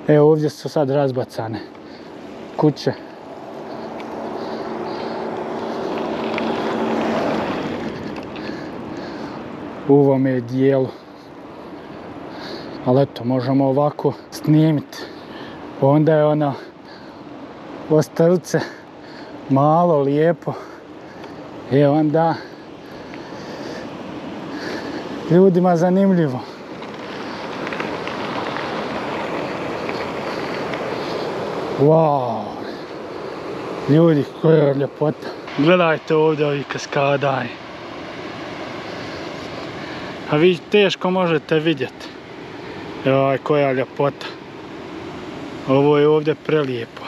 Evo ovdje su sad razbacane kuće. U ovome dijelu. Ali eto, možemo ovako snimiti. Onda je ono ostrvce malo, lijepo. I onda ljudima zanimljivo. Wow! Ljudi, koja je ljepota. Gledajte ovdje ovi kaskadaj. A vi teško možete vidjeti. Joj, koja ljepota. Ovo je ovdje prelijepo.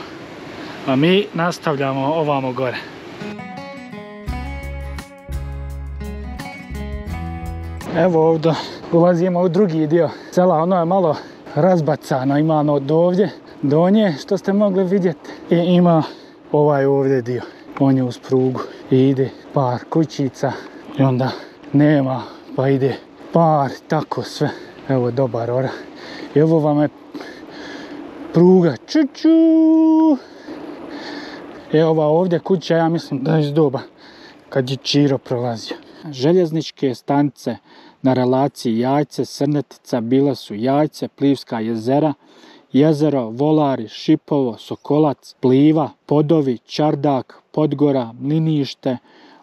A mi nastavljamo ovamo gore. Evo ovdje ulazimo u drugi dio sela. Ono je malo razbacano. Ima ono od ovdje do nje što ste mogli vidjeti. I ima ovaj ovdje dio. On je uz prugu. I ide par kućica. I onda nema pa ide par, tako sve. Evo dobar ora. I ovo vam je pruga. Čuču! Evo ova ovdje kuća, ja mislim da je iz doba kad je Čiro prolazio. Željezničke stanice na relaciji Jajce-Srnetica bile su Jajce, Plivska jezera, Jezero, Volari, Šipovo, Sokolac, Pliva, Podovi, Čardak, Podgora, Mlinište,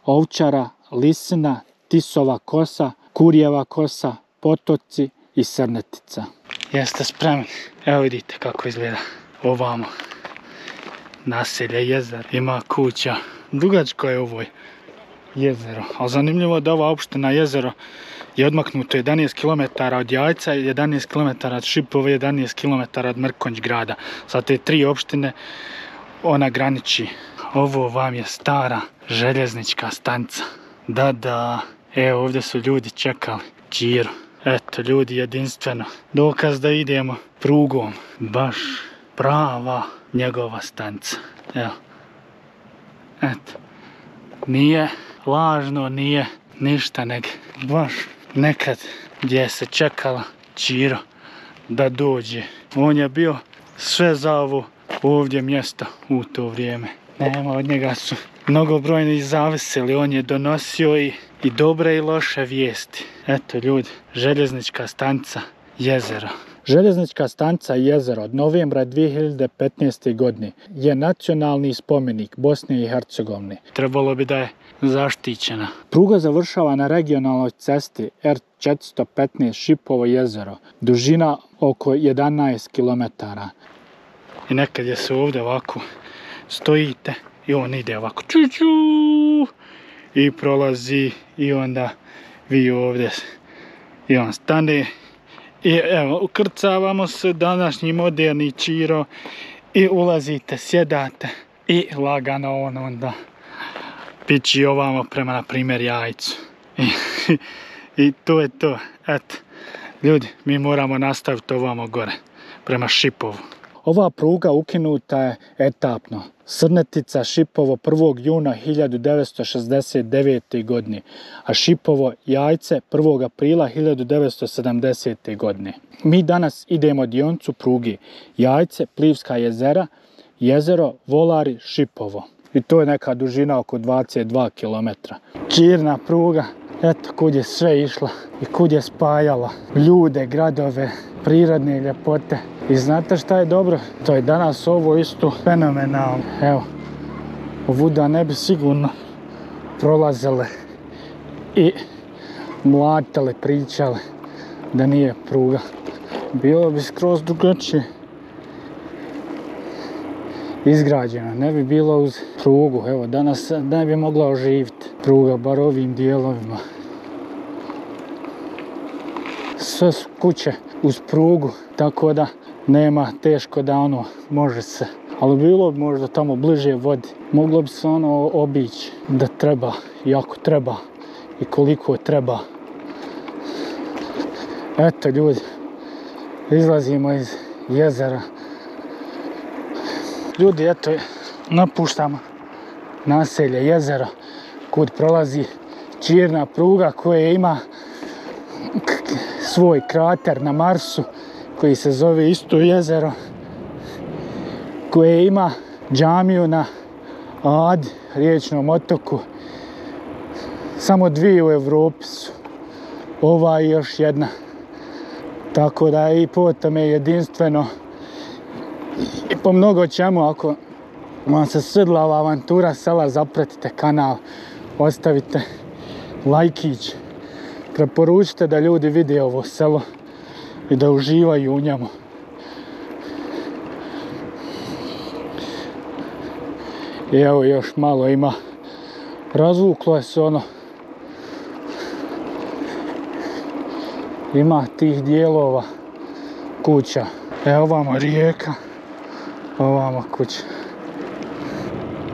Ovčara, Lisina, Tisova kosa, Kurjeva kosa, Potoci i Srnetica. Jeste spremni? Evo vidite kako izgleda ovamo. Naselje Jezero, ima kuća. Dugačko je ovo jezero. Ali zanimljivo da ova opština Jezero je odmaknuto 11 km od Jajca, 11 km od Šipova, 11 km od Mrkonjić grada. Sa te tri opštine ona graniči. Ovo vam je stara željeznička stanica. Da. Evo ovdje su ljudi čekali Čiro. Eto ljudi, jedinstveno. Dokaz da idemo prugom. Baš prava njegova stanica. Evo. Eto. Nije lažno, nije ništa, nego baš nekad gdje se čekala Čiro da dođe. On je bio sve za ovo ovdje mjesto u to vrijeme. Nema, od njega su mnogobrojni zavisili. On je donosio i dobre i loše vijesti. Eto ljudi, željeznička stanica Jezero. Željeznička stanica Jezero od novembra 2015. godine je nacionalni spomenik Bosne i Hercegovine. Trebalo bi da je zaštićena. Pruga završava na regionalnoj cesti R415 Šipovo jezero, dužina oko 11 km. I nekad je se ovdje ovako stojite i on ide ovako čuču i prolazi i onda vi ovdje i on stane. I evo, ukrcavamo se današnji moderni Čiro i ulazite, sjedate i lagano on onda pići ovamo prema, na primjer, Jajcu. I to je to. Eto, ljudi, mi moramo nastaviti ovamo gore, prema Šipovu. Ova pruga ukinuta je etapno. Srnetica Šipovo 1. juna 1969. godine, a Šipovo Jajce 1. aprila 1970. godine. Mi danas idemo dionicu pruge Jajce, Plivska jezera, Jezero, Volari, Šipovo. I to je neka dužina oko 22 km. Čirna pruga, Eto kud je sve išla i kud je spajala ljude, gradove, prirodne ljepote. I znate šta je dobro? To je danas ovo isto fenomenalno. Evo, ovuda ne bi sigurno prolazile i mlatile, pričale da nije pruga. Bilo bi skroz drugačije izgrađeno, ne bi bilo uz prugu. Evo, danas ne bi mogla oživiti pruga, bar ovim dijelovima. Sve su kuće uz prugu, tako da nema teško da ono može se. Ali bilo bi možda tamo bliže vodi. Moglo bi se ono obići da treba, i ako treba, i koliko treba. Eto ljudi, izlazimo iz jezera. Ljudi, eto, napuštamo naselje jezero kud prolazi čirna pruga koja ima svoj krater na Marsu koji se zove isto jezero, koje ima džamiju na Adi, riječnom otoku. Samo dvije u Evropi su, ova i još jedna. Tako da i po tome jedinstveno i po mnogo čemu. Ako vam se svidla ova avantura sela, zapratite kanal, ostavite lajkić, preporučite da ljudi vide ovo selo i da uživaju u njemu. I evo još malo ima, razvuklo je se ono, ima tih dijelova kuća. Evo ovamo rijeka, ovamo kuća.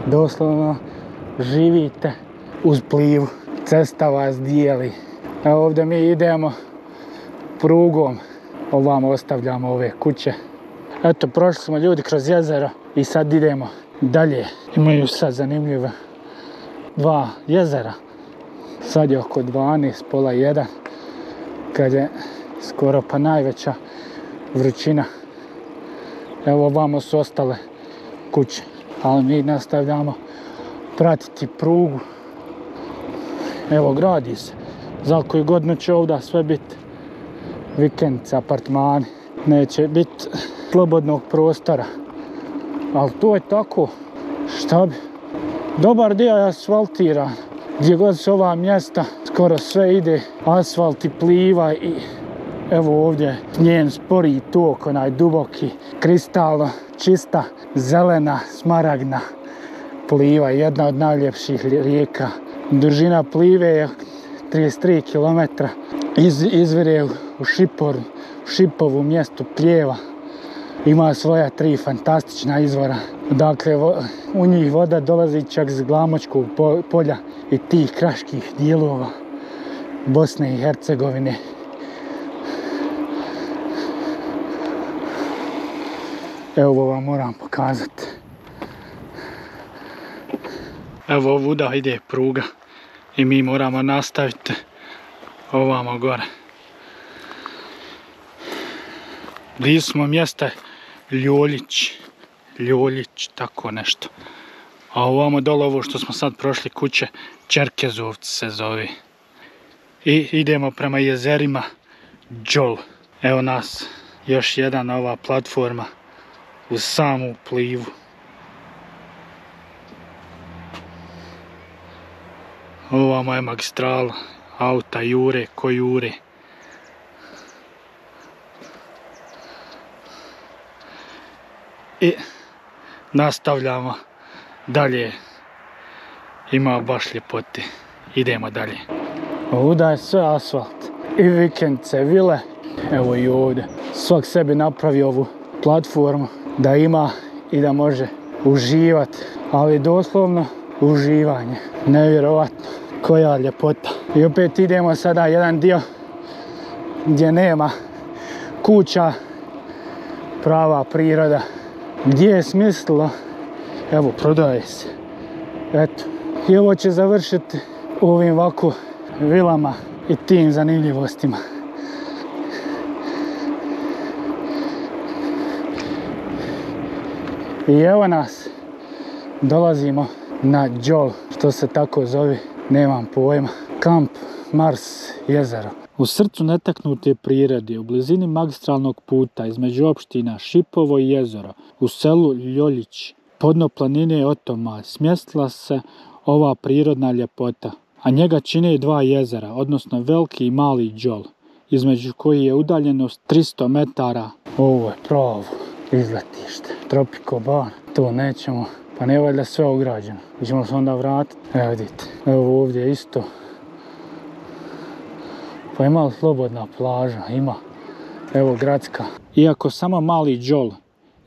Doslovno živite uz plivu, cesta vas dijeli. Evo ovdje mi idemo prugom, ovamo ostavljamo ove kuće. Eto, prošli smo ljudi kroz jezero i sad idemo dalje. Imaju sad zanimljive dva jezera. Sad je oko 12, pola 1, kad je skoro pa najveća vrućina. Evo ovamo su ostale kuće, ali mi nastavljamo pratiti prugu. Evo, gradi se. Za koju godinu će ovdje sve biti vikendice, apartmani. Neće biti slobodnog prostora. Ali to je tako. Šta bi? Dobar dio je asfaltiran. Gdje god su ova mjesta, skoro sve ide asfalt i pliva i evo ovdje njen spori tok, onaj duboki, kristalno čista, zelena, smaragdna pliva, jedna od najljepših rijeka. Dužina plive je 33 km. Izvire u Šipovu mjestu Pljeva. Ima svoja 3 fantastična izvora. Dakle, u njih voda dolazi čak iz Glamočkog polja i tih kraških dijelova Bosne i Hercegovine. Evo ovo vam moram pokazati. Evo ovuda ide pruga i mi moramo nastaviti ovamo gore. Blizu smo mjesta Ljoljić, tako nešto. A ovamo dole ovo što smo sad prošli kuće, Čerkezovci se zove. I idemo prema jezerima Đol. Evo nas, još jedna ova platforma uz samu plivu. Ovamo je magistrala, auta jure ko jure. I nastavljamo dalje. Ima baš ljepote. Idemo dalje. Ovuda je sve asfalt. I vikendice, vile. Evo i ovdje. Svak sebi napravi ovu platformu da ima i da može uživati. Ali doslovno uživanje. Nevjerovatno. Koja ljepota. I opet idemo sada jedan dio gdje nema kuća. Prava priroda. Gdje je smislilo? Evo, prodaje se. Eto. I ovo će završiti u ovim ovako vilama i tim zanimljivostima. I evo nas. Dolazimo na Đol, što se tako zove, nemam pojma. Kamp Mars jezero. U srcu netaknute prirode, u blizini magistralnog puta između opština Šipovo i jezero, u selu Ljoljić, podno planine Otomalj, smjestila se ova prirodna ljepota, a njega čine dva jezera, odnosno Veliki i Mali Đol, između koji je udaljenost 300 metara. Ovo je pravo izletište, Tropico Bar, tu nećemo, pa ne valjda sve ograđeno. Mi ćemo se onda vratiti, evo vidite, evo ovdje isto. Pa ima li slobodna plaža? Ima. Evo gradska. Iako samo Mali Đol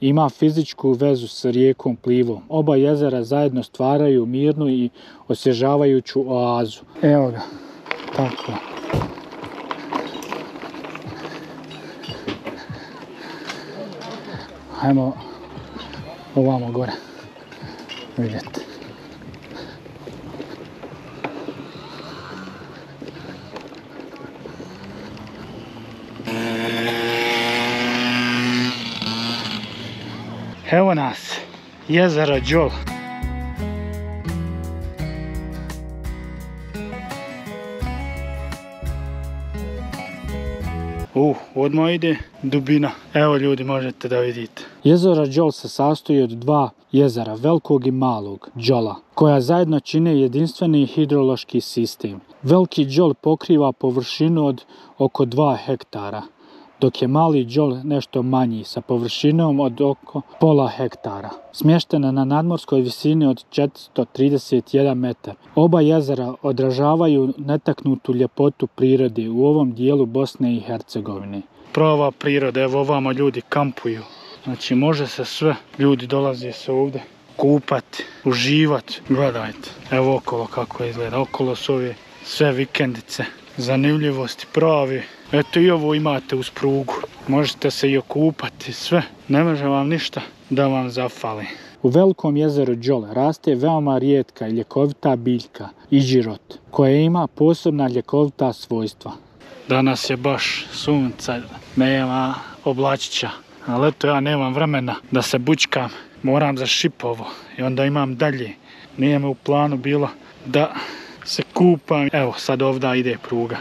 ima fizičku vezu s rijekom Plivom, oba jezera zajedno stvaraju mirnu i osvježavajuću oazu. Evo ga. Tako. Hajmo ovamo gore. Vidjeti. Evo nas, jezero Đol. Odmah ide dubina. Evo ljudi, možete da vidite. Jezero Đol se sastoji od dva jezera, Velikog i Malog Đola, koja zajedno čine jedinstveni hidrološki sistem. Veliki Đol pokriva površinu od oko 2 hektara, dok je Mali Đol nešto manji, sa površinom od oko pola hektara, smještena na nadmorskoj visini od 431 metar. Oba jezera odražavaju netaknutu ljepotu prirode u ovom dijelu Bosne i Hercegovine. Prava priroda, evo ovamo ljudi kampuju. Znači može se sve, ljudi dolaze se ovdje kupati, uživati. Gledajte, evo okolo kako izgleda, okolo su ove sve vikendice, zanimljivosti pravi. Eto i ovo imate uz prugu, možete se i okupati, sve, ne može vam ništa da vam zafali. U Velikom jezeru Đol raste veoma rijetka i ljekovita biljka, iđirot, koja ima posebna ljekovita svojstva. Danas je baš sunca, nema oblačića, ali eto ja nemam vremena da se bućkam, moram za Šipovo i onda imam dalje. Nije mi u planu bilo da se kupam. Evo sad ovdje ide pruga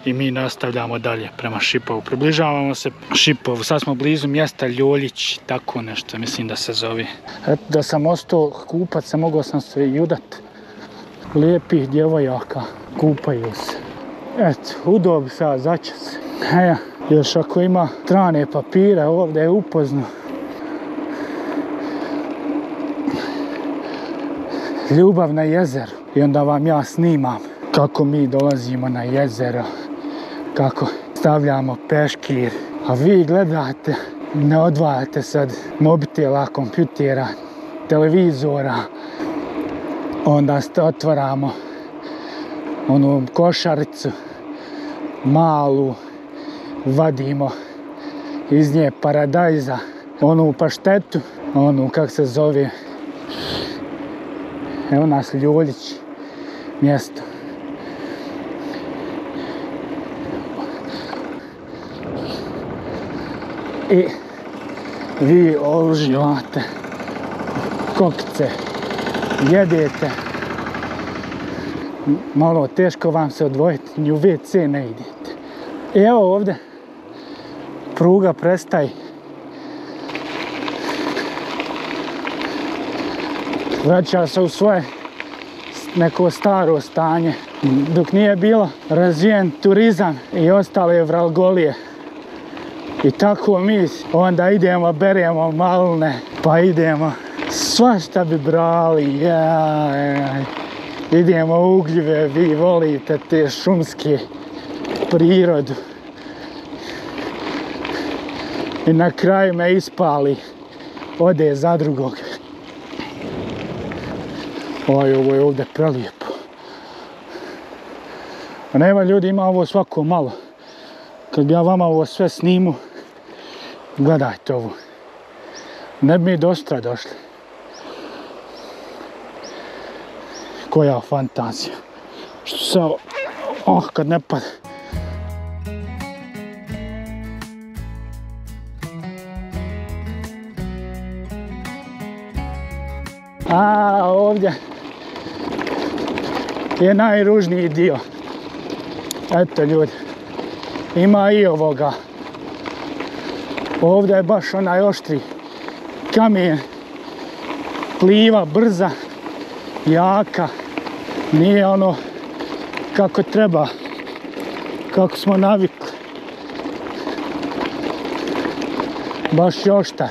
i mi nastavljamo dalje prema Šipovu. Približavamo se Šipovu, sad smo blizu mjesta Ljoljić, tako nešto mislim da se zove. Eto da sam ostao kupat se, mogao sam se judat. Lijepih djevojaka kupaju se. Eto, udobi sad začas. Eja, još ako ima strane papire, ovdje je upozno. Ljubav na jezeru. I onda vam ja snimam kako mi dolazimo na jezero, kako stavljamo peškir. A vi gledate, ne odvajate sad mobitela, kompjutera, televizora. Onda otvaramo onu košaricu malu, vadimo iz nje paradajza, onu paštetu, onu kak se zove. Evo nas Ljoljić, mjesto. I vi uživate kokice, jedete. Malo teško vam se odvojiti, ni u WC ne idete. I evo ovdje pruga prestaje. Vraća se u svoje neko staro stanje. Dok nije bilo razvijen turizam i ostale vralgolije. I tako mi onda idemo, beremo malne, pa idemo svašta bi brali. Idemo u ugljive, vi volite te šumske prirodu. I na kraju me ispali, ode za drugog. Ovo je ovdje prelijepo. A nema ljudi, ima ovo svako malo. Kad bi ja vama ovo sve snimu, gledajte ovo. Ne bi mi dosta došli. Koja fantazija. Što se ovo, kad ne pada. A ovdje je najružniji dio. Eto ljudi, ima i ovoga. Ovdje je baš onaj oštri kamen. Pliva brza, jaka. Nije ono kako treba, kako smo navikli. Baš je oštar.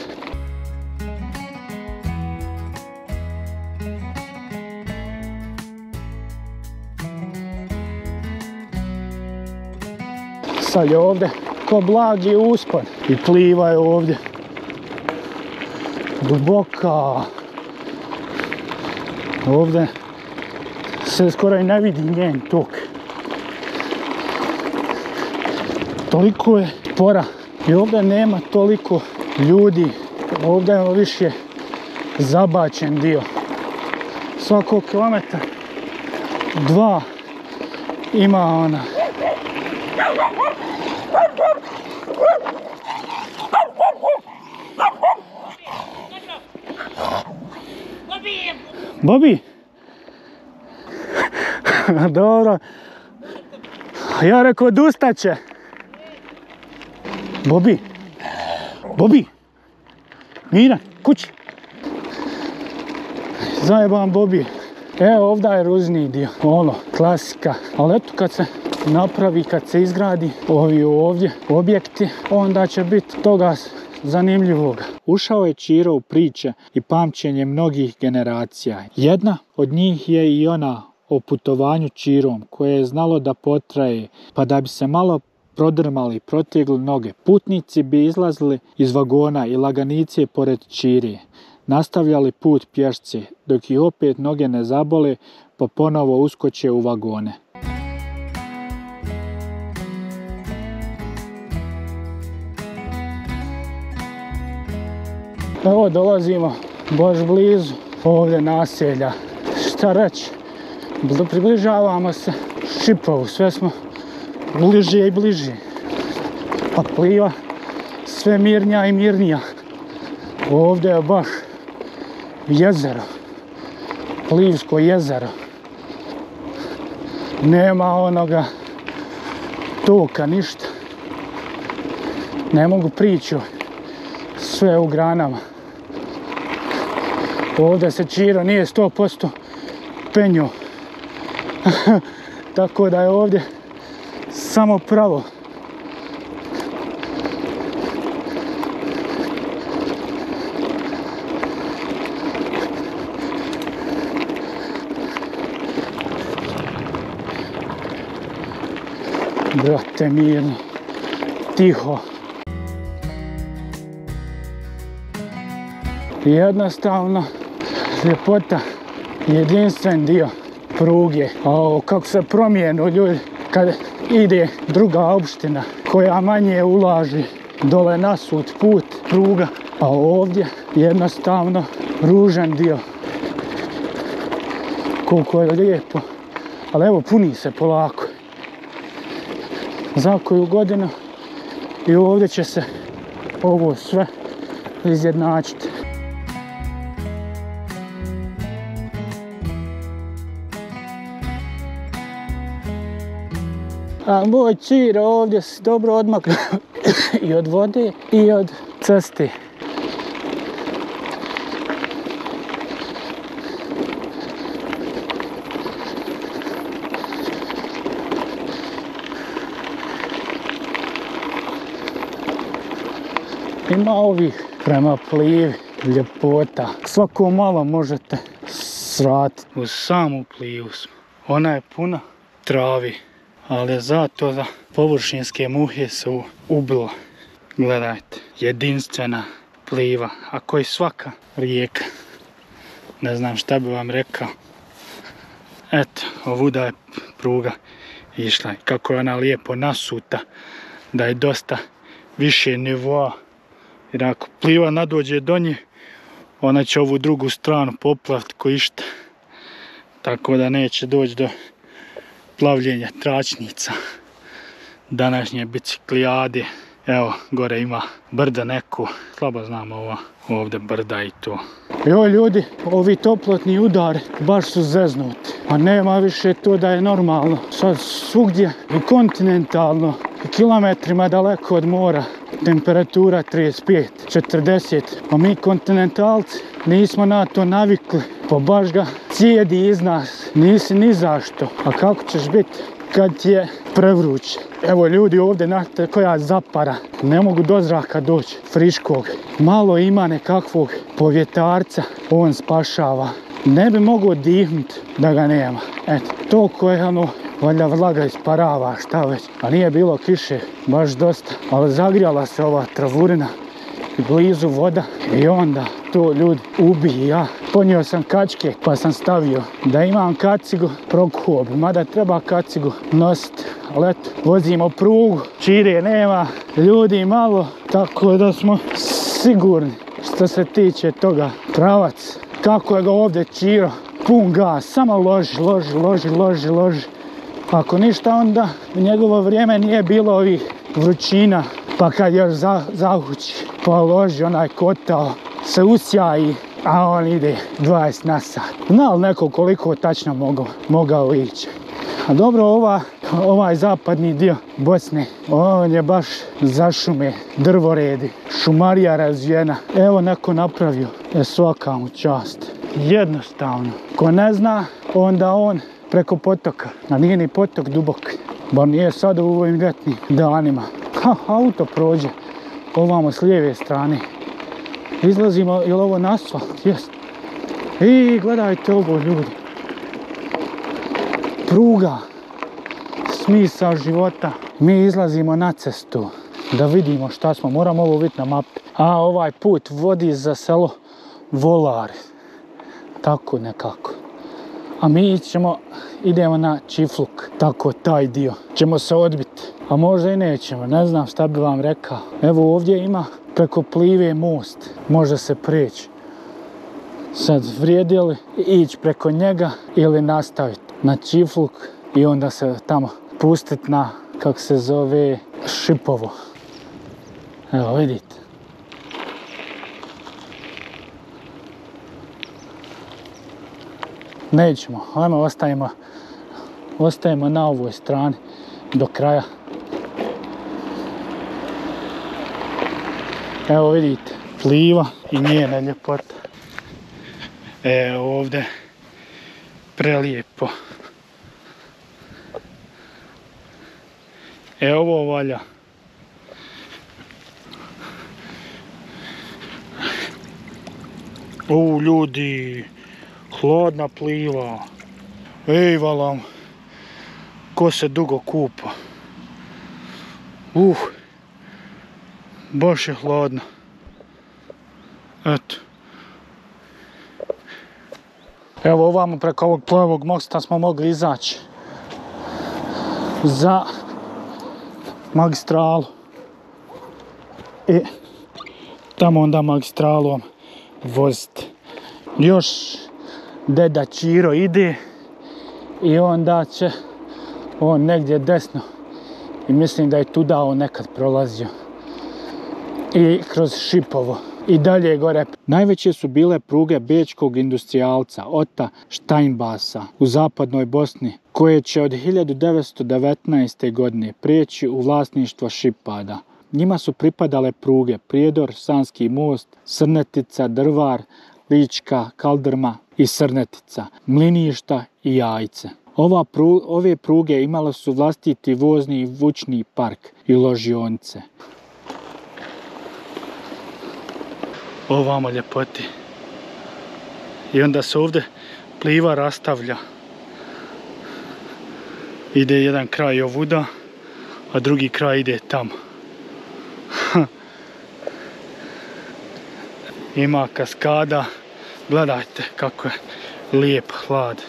Sad je ovdje ko blagi uspon i pliva je ovdje duboka. Ovdje se skoro i ne vidi njen tok. Toliko je pora i ovdje nema toliko ljudi. Ovdje je više zabačen dio. Svakog kilometra 2 ima ona. Bobby! Dobro. Ja rekao odustat će. Bobby! Bobby! Miran, kući! Zajebam Bobby. Evo ovdje je ružniji dio. Ono, klasika. Ali eto kad se napravi, kad se izgradi ovi ovdje objekti, onda će biti toga zanimljivoga. Ušao je Ćiro u priče i pamćenje mnogih generacija. Jedna od njih je i ona o putovanju Ćirom, koje je znalo da potraje, pa da bi se malo prodrmali, protegli noge. Putnici bi izlazili iz vagona i laganice pored Ćirije. Nastavljali put pješci, dok ih opet noge ne zabole, pa ponovo uskoče u vagone. Evo dolazimo baš blizu ovdje naselja. Šta reći? Približavamo se Šipovu, sve smo bliže i bliže. Pa pliva sve mirnija i mirnija. Ovdje je baš jezero, Plivsko jezero. Nema onoga toka, ništa. Ne mogu prići, sve u granama. Ovdje se Ćiro nije 100% penio. Tako da je ovdje samo pravo. Brate, mirno, tiho. Jednostavno, ljepota, jedinstven dio pruge. A ovo kako se promijenu ljudi kad ide druga opština koja manje ulaži dole nasud put pruga, a ovdje jednostavno ružan dio. Koliko je lijepo, ali evo puni se polako. Za koju godinu i ovdje će se ovo sve izjednačiti. A moj Ćiro ovdje se dobro odmaknuo i od vode i od ceste. Ima ovih prema Plivi ljepota. Svako malo možete sratiti. Uz samu Plivu smo. Ona je puna travi, ali zato da površinske muhe su ubilo. Gledajte, jedinstvena Pliva, ako i svaka rijeka. Ne znam šta bi vam rekao. Eto, ovuda je pruga išla. Kako je ona lijepo nasuta, da je dosta više nivoa. Jer ako Pliva nadođe do nje, ona će ovu drugu stranu poplaviti ko išta. Tako da neće doći do plavljenja tračnica. Današnje biciklijade Evo, gore ima brda neku, slabo znam ovo, ovdje brda i to. Joj ljudi, ovi toplotni udari baš su zeznuti. A nema više to da je normalno. Sad svugdje i kontinentalno, kilometrima daleko od mora, temperatura 35, 40. A mi kontinentalci nismo na to navikli, pa baš ga cijedi iz nas. Nisi ni zašto. A kako ćeš biti kad ti je prevruće? Evo ljudi ovdje, znate koja zapara. Ne mogu do zraka doći, friškog. Malo ima nekakvog povjetarca, on spašava. Ne bi mogao dihnut da ga nema. Eto, toliko je ono, valjda vlaga isparava, šta već. A nije bilo kiše, baš dosta. Ali zagrijala se ova travurina i blizu voda. I onda to ljudi ubija. Ponio sam kačke pa sam stavio. Da imam kacigu, prokuhao bi. Mada treba kacigu nositi. Ali eto, vozimo prugu, čire nema, ljudi malo. Tako da smo sigurni što se tiče toga. Pravac, kako je ga ovdje čiro, pun gas, samo loži. Ako ništa, onda u njegovo vrijeme nije bilo ovih vrućina, pa kad još zahući, pa loži onaj kotao, se usjaji, a on ide 20 na sat. Zna li neko koliko tačno mogao ići? A dobro, ovaj zapadni dio Bosne, on je baš za šume, drvoredi, šumarija razvijena. Evo neko napravio, svaka mu čast. Jednostavno, ko ne zna, onda on preko potoka, a nije ni potok dubok, bar nije sad u ovim ljetnim danima. Auto prođe ovamo s lijeve strane. Izlazimo, je li ovo na asfalt? Jest. I gledajte ovo ljudi. Pruga, smisao života. Mi izlazimo na cestu da vidimo šta smo. Moramo ovo vidjeti na mapi. A ovaj put vodi za selo Volar. Tako nekako. A mi idemo na Čifluk. Tako taj dio. Ćemo se odbiti. A možda i nećemo. Ne znam šta bi vam rekao. Evo ovdje ima preko Plive most. Može se preći. Sad vrijedi li ići preko njega ili nastaviti na Čifluk i onda se tamo pustiti na, kako se zove, Šipovo. Evo vidite. Nećemo, ajmo ostajemo na ovoj strani do kraja. Evo vidite, Pliva i njena ljepota. Evo ovdje, prelijepo. Evo ovo valja. Ljudi, hladna Pliva. Ej valam, ko se dugo kupa. Baš je hladno. Eto. Evo ovamo preko ovog plavog mosta smo mogli izaći za magistralu. I tamo onda magistralom voziti. Još deda Čiro ide i onda će on negdje desno. I mislim da je tuda on nekad prolazio. I kroz Šipovo. I dalje gore. Najveće su bile pruge bečkog industrijalca Ota Steinbassa u zapadnoj Bosni, koje će od 1919. godine prijeći u vlasništvo Šipada. Njima su pripadale pruge Prijedor, Sanski most, Srnetica, Drvar, Lička, Kaldrma i Srnetica, Mliništa i Jajce. Ove pruge imale su vlastiti vozni i vučni park i ložionice. Ovamo ljepoti. I onda se ovdje Pliva rastavlja. Ide jedan kraj ovuda, a drugi kraj ide tamo. Ima kaskada. Gledajte kako je lijep hlad.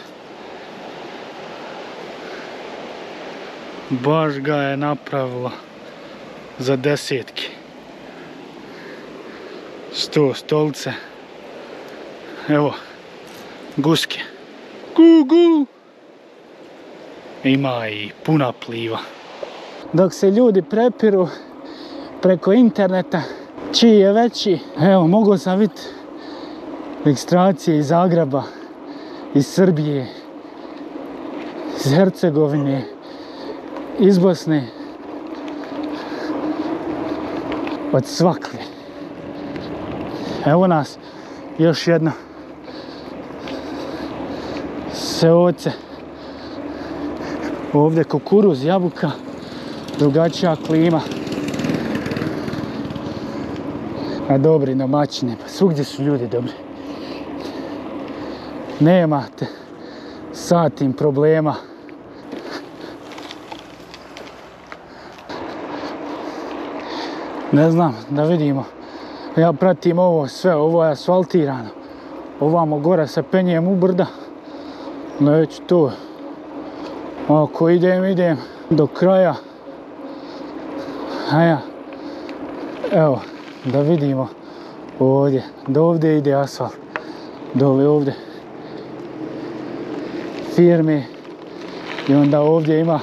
Baš ga je napravila za desetki. 100 stolice. Evo, guske. Gu. Ima i puna Pliva. Dok se ljudi preko interneta, čiji je veći. Evo, mogao sam vidjeti registracije iz Zagreba, iz Srbije, iz Hercegovine, iz Bosne, od svakle. Evo nas, još jedno seoce. Ovdje kukuruz, jabuka, drugačija klima. A dobri domaćini, pa svugdje su ljudi dobri. Nemate sa tim problema. Ne znam, da vidimo. Ja pratim ovo sve, ovo je asfaltirano. Ovamo gore se penjem u brda. Neću tu. Ako idem do kraja. A ja, evo, da vidimo ovdje. Do ovdje ide asfalt. Do ovdje firme. I onda ovdje ima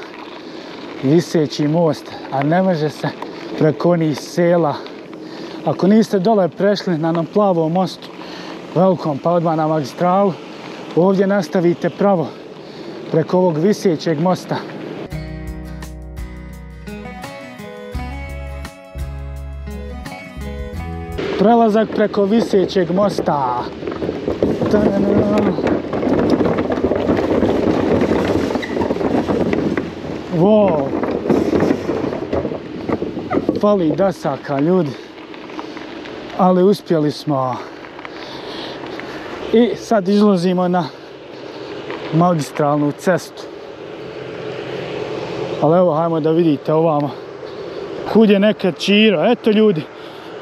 viseći most. A ne može se preko onih sela. Ako niste dole prešli na onom plavom mostu, velikom, pa odmah na magistralu, ovdje nastavite pravo preko ovog visećeg mosta. Prelazak preko visećeg mosta. Wow. Fali dasaka, ljudi. Ali uspjeli smo. I sad izlazimo na magistralnu cestu. Ali evo, hajmo da vidite ovamo kud je nekad Čiro. Eto ljudi,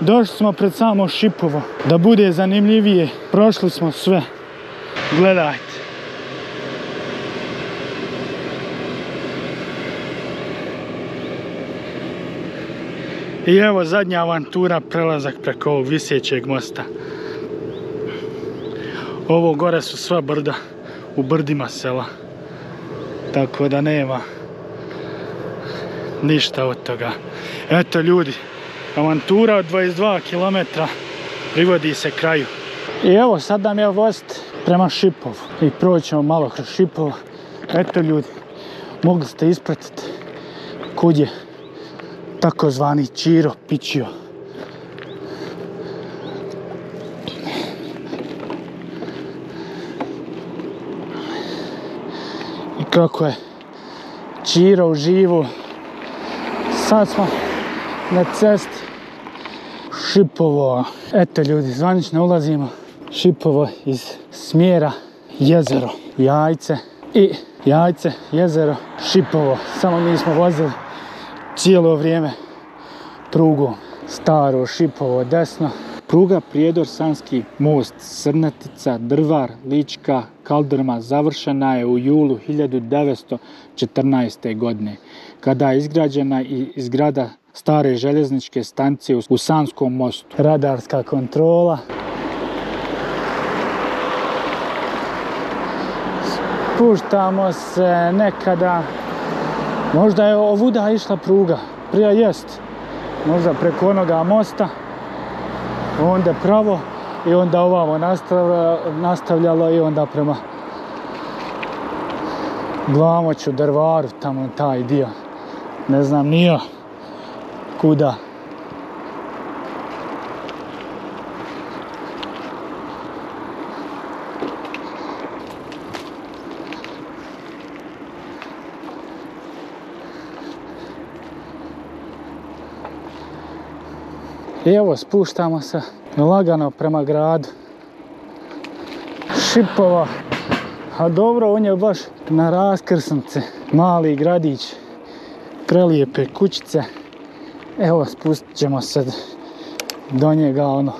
došli smo pred samo Šipovo. Da bude zanimljivije, prošli smo sve. Gledajte. I evo zadnja avantura, prelazak preko ovog visećeg mosta. Ovo gore su sva brda, u brdima sela. Tako da nema ništa od toga. Eto ljudi, avantura od 22 km privodi se kraju. I evo sad nam je vozt prema Šipovu. I proćemo malo kroz Šipovo. Eto ljudi, mogli ste ispratiti kud je takozvani Čiro Pičio. I kako je Čiro uživo. Sad smo na cesti Šipovo. Eto ljudi, zvanično ulazimo Šipovo iz smjera jezero Jajce i Jajce, jezero, Šipovo. Samo mi smo vozili cijelo vrijeme prugom. Staro Šipovo desno. Pruga Prijedor-Sanski most, Srnetica, Drvar, Lička, Kaldrma završena je u julu 1914. godine, kada je izgrađena i zgrada stare željezničke stanice u Sanskom mostu. Radarska kontrola. Spuštamo se nekada. Možda je ovuda išla pruga. Prije jest. Možda preko onoga mosta. Onda pravo. I onda ovamo nastavljalo i onda prema Glamoću, Drvaru, tamo taj dio. Ne znam nije kuda. I evo, spuštamo se lagano prema gradu Šipovo. A dobro, on je baš na raskrsnici. Mali gradić, prelijepe kućice. Evo, spustit ćemo se do njega ono.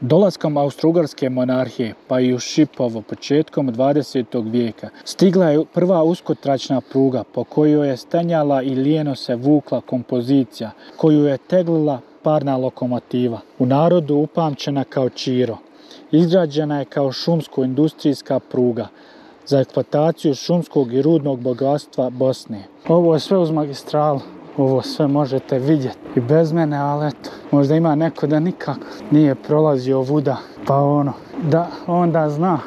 Dolaskom Austro-Ugarske monarhije, pa i u Šipovo početkom 20. vijeka, stigla je prva uskotračna pruga po kojoj je stenjala i lijeno se vukla kompozicija, koju je teglila parna lokomotiva, u narodu upamćena kao Čiro. Izgrađena je kao šumsko-industrijska pruga za eksploataciju šumskog i rudnog bogatstva Bosne. Ovo je sve uz magistralu ovo sve možete vidjeti i bez mene, ali eto, možda ima neko da nikako nije prolazio ovuda, pa ono, da onda zna.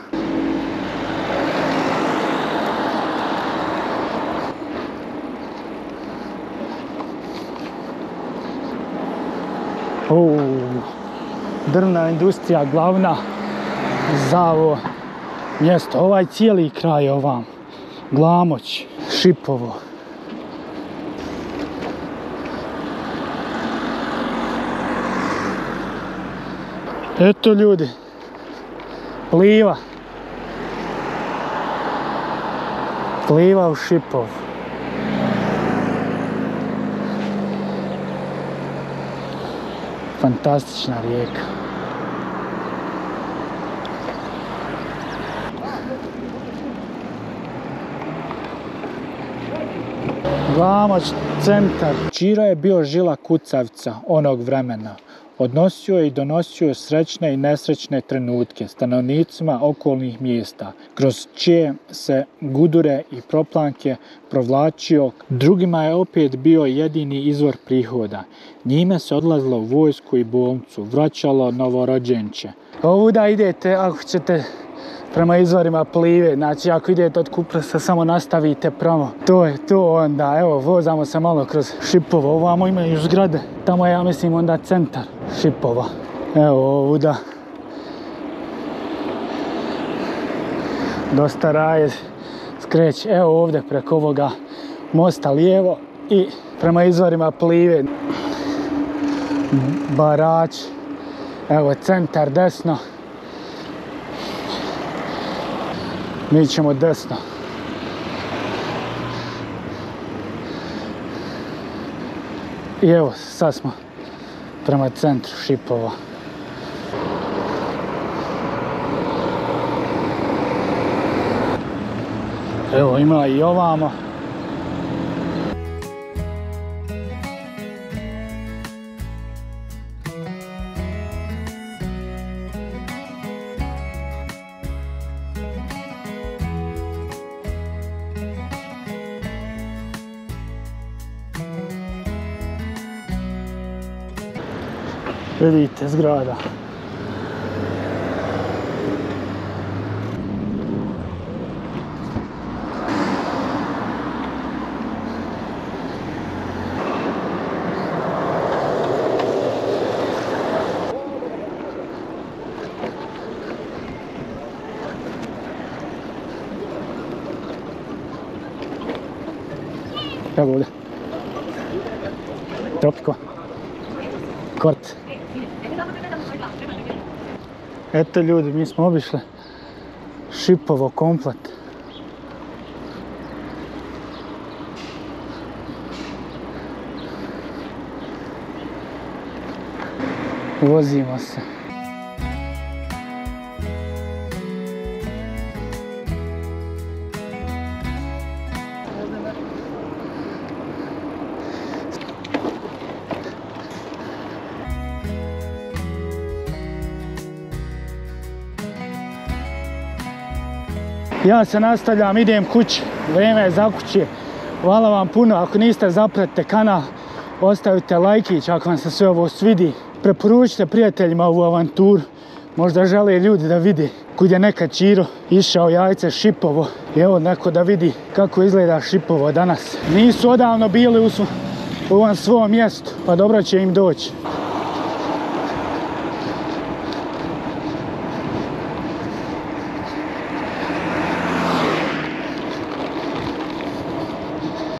Drvna industrija glavna za ovo mjesto, ovaj cijeli kraj ovam, Glamoč, Šipovo. Eto ljudi, Pliva u Šipovu. Fantastična rijeka. Glamoč, centar. Ćiro je bio žila kucavca onog vremena. Odnosio je i donosio srećne i nesrećne trenutke stanovnicima okolnih mjesta, kroz čije se gudure i proplanke provlačio. Drugima je opet bio jedini izvor prihoda. Njime se odlazilo u vojsku i bolnicu, vraćalo novorođenče. Ovuda idete, ako ćete prema izvorima Plive, znači ako idete od Kupresa samo nastavite pravo. To je to onda, evo, vozamo se malo kroz Šipovo, ovamo imaju zgrade, tamo je, ja mislim, onda centar Šipova. Evo ovuda. Dosta raje skreće, evo ovdje preko ovoga mosta lijevo i prema izvorima Plive. Barać, evo centar desno. Mi ćemo desno. I evo, sad smo prema centru Šipova. Evo, ima i ovamo. Vidite zgrada. Evo ovdje. Tropiko. Kort. Eto ljudi, mi smo obišli Šipovo komplet. Vozimo se. Ja se nastavljam, idem kući, vrijeme je za kući. Hvala vam puno, ako niste zapratite kanal, ostavite lajkić ako vam se sve ovo svidi. Preporučite prijateljima ovu avanturu, možda žele ljudi da vidi kud je nekad Ćiro išao jajce Šipovo. I evo neko da vidi kako izgleda Šipovo danas. Nisu odavno bili u ovom svom mjestu, pa dobro će im doći.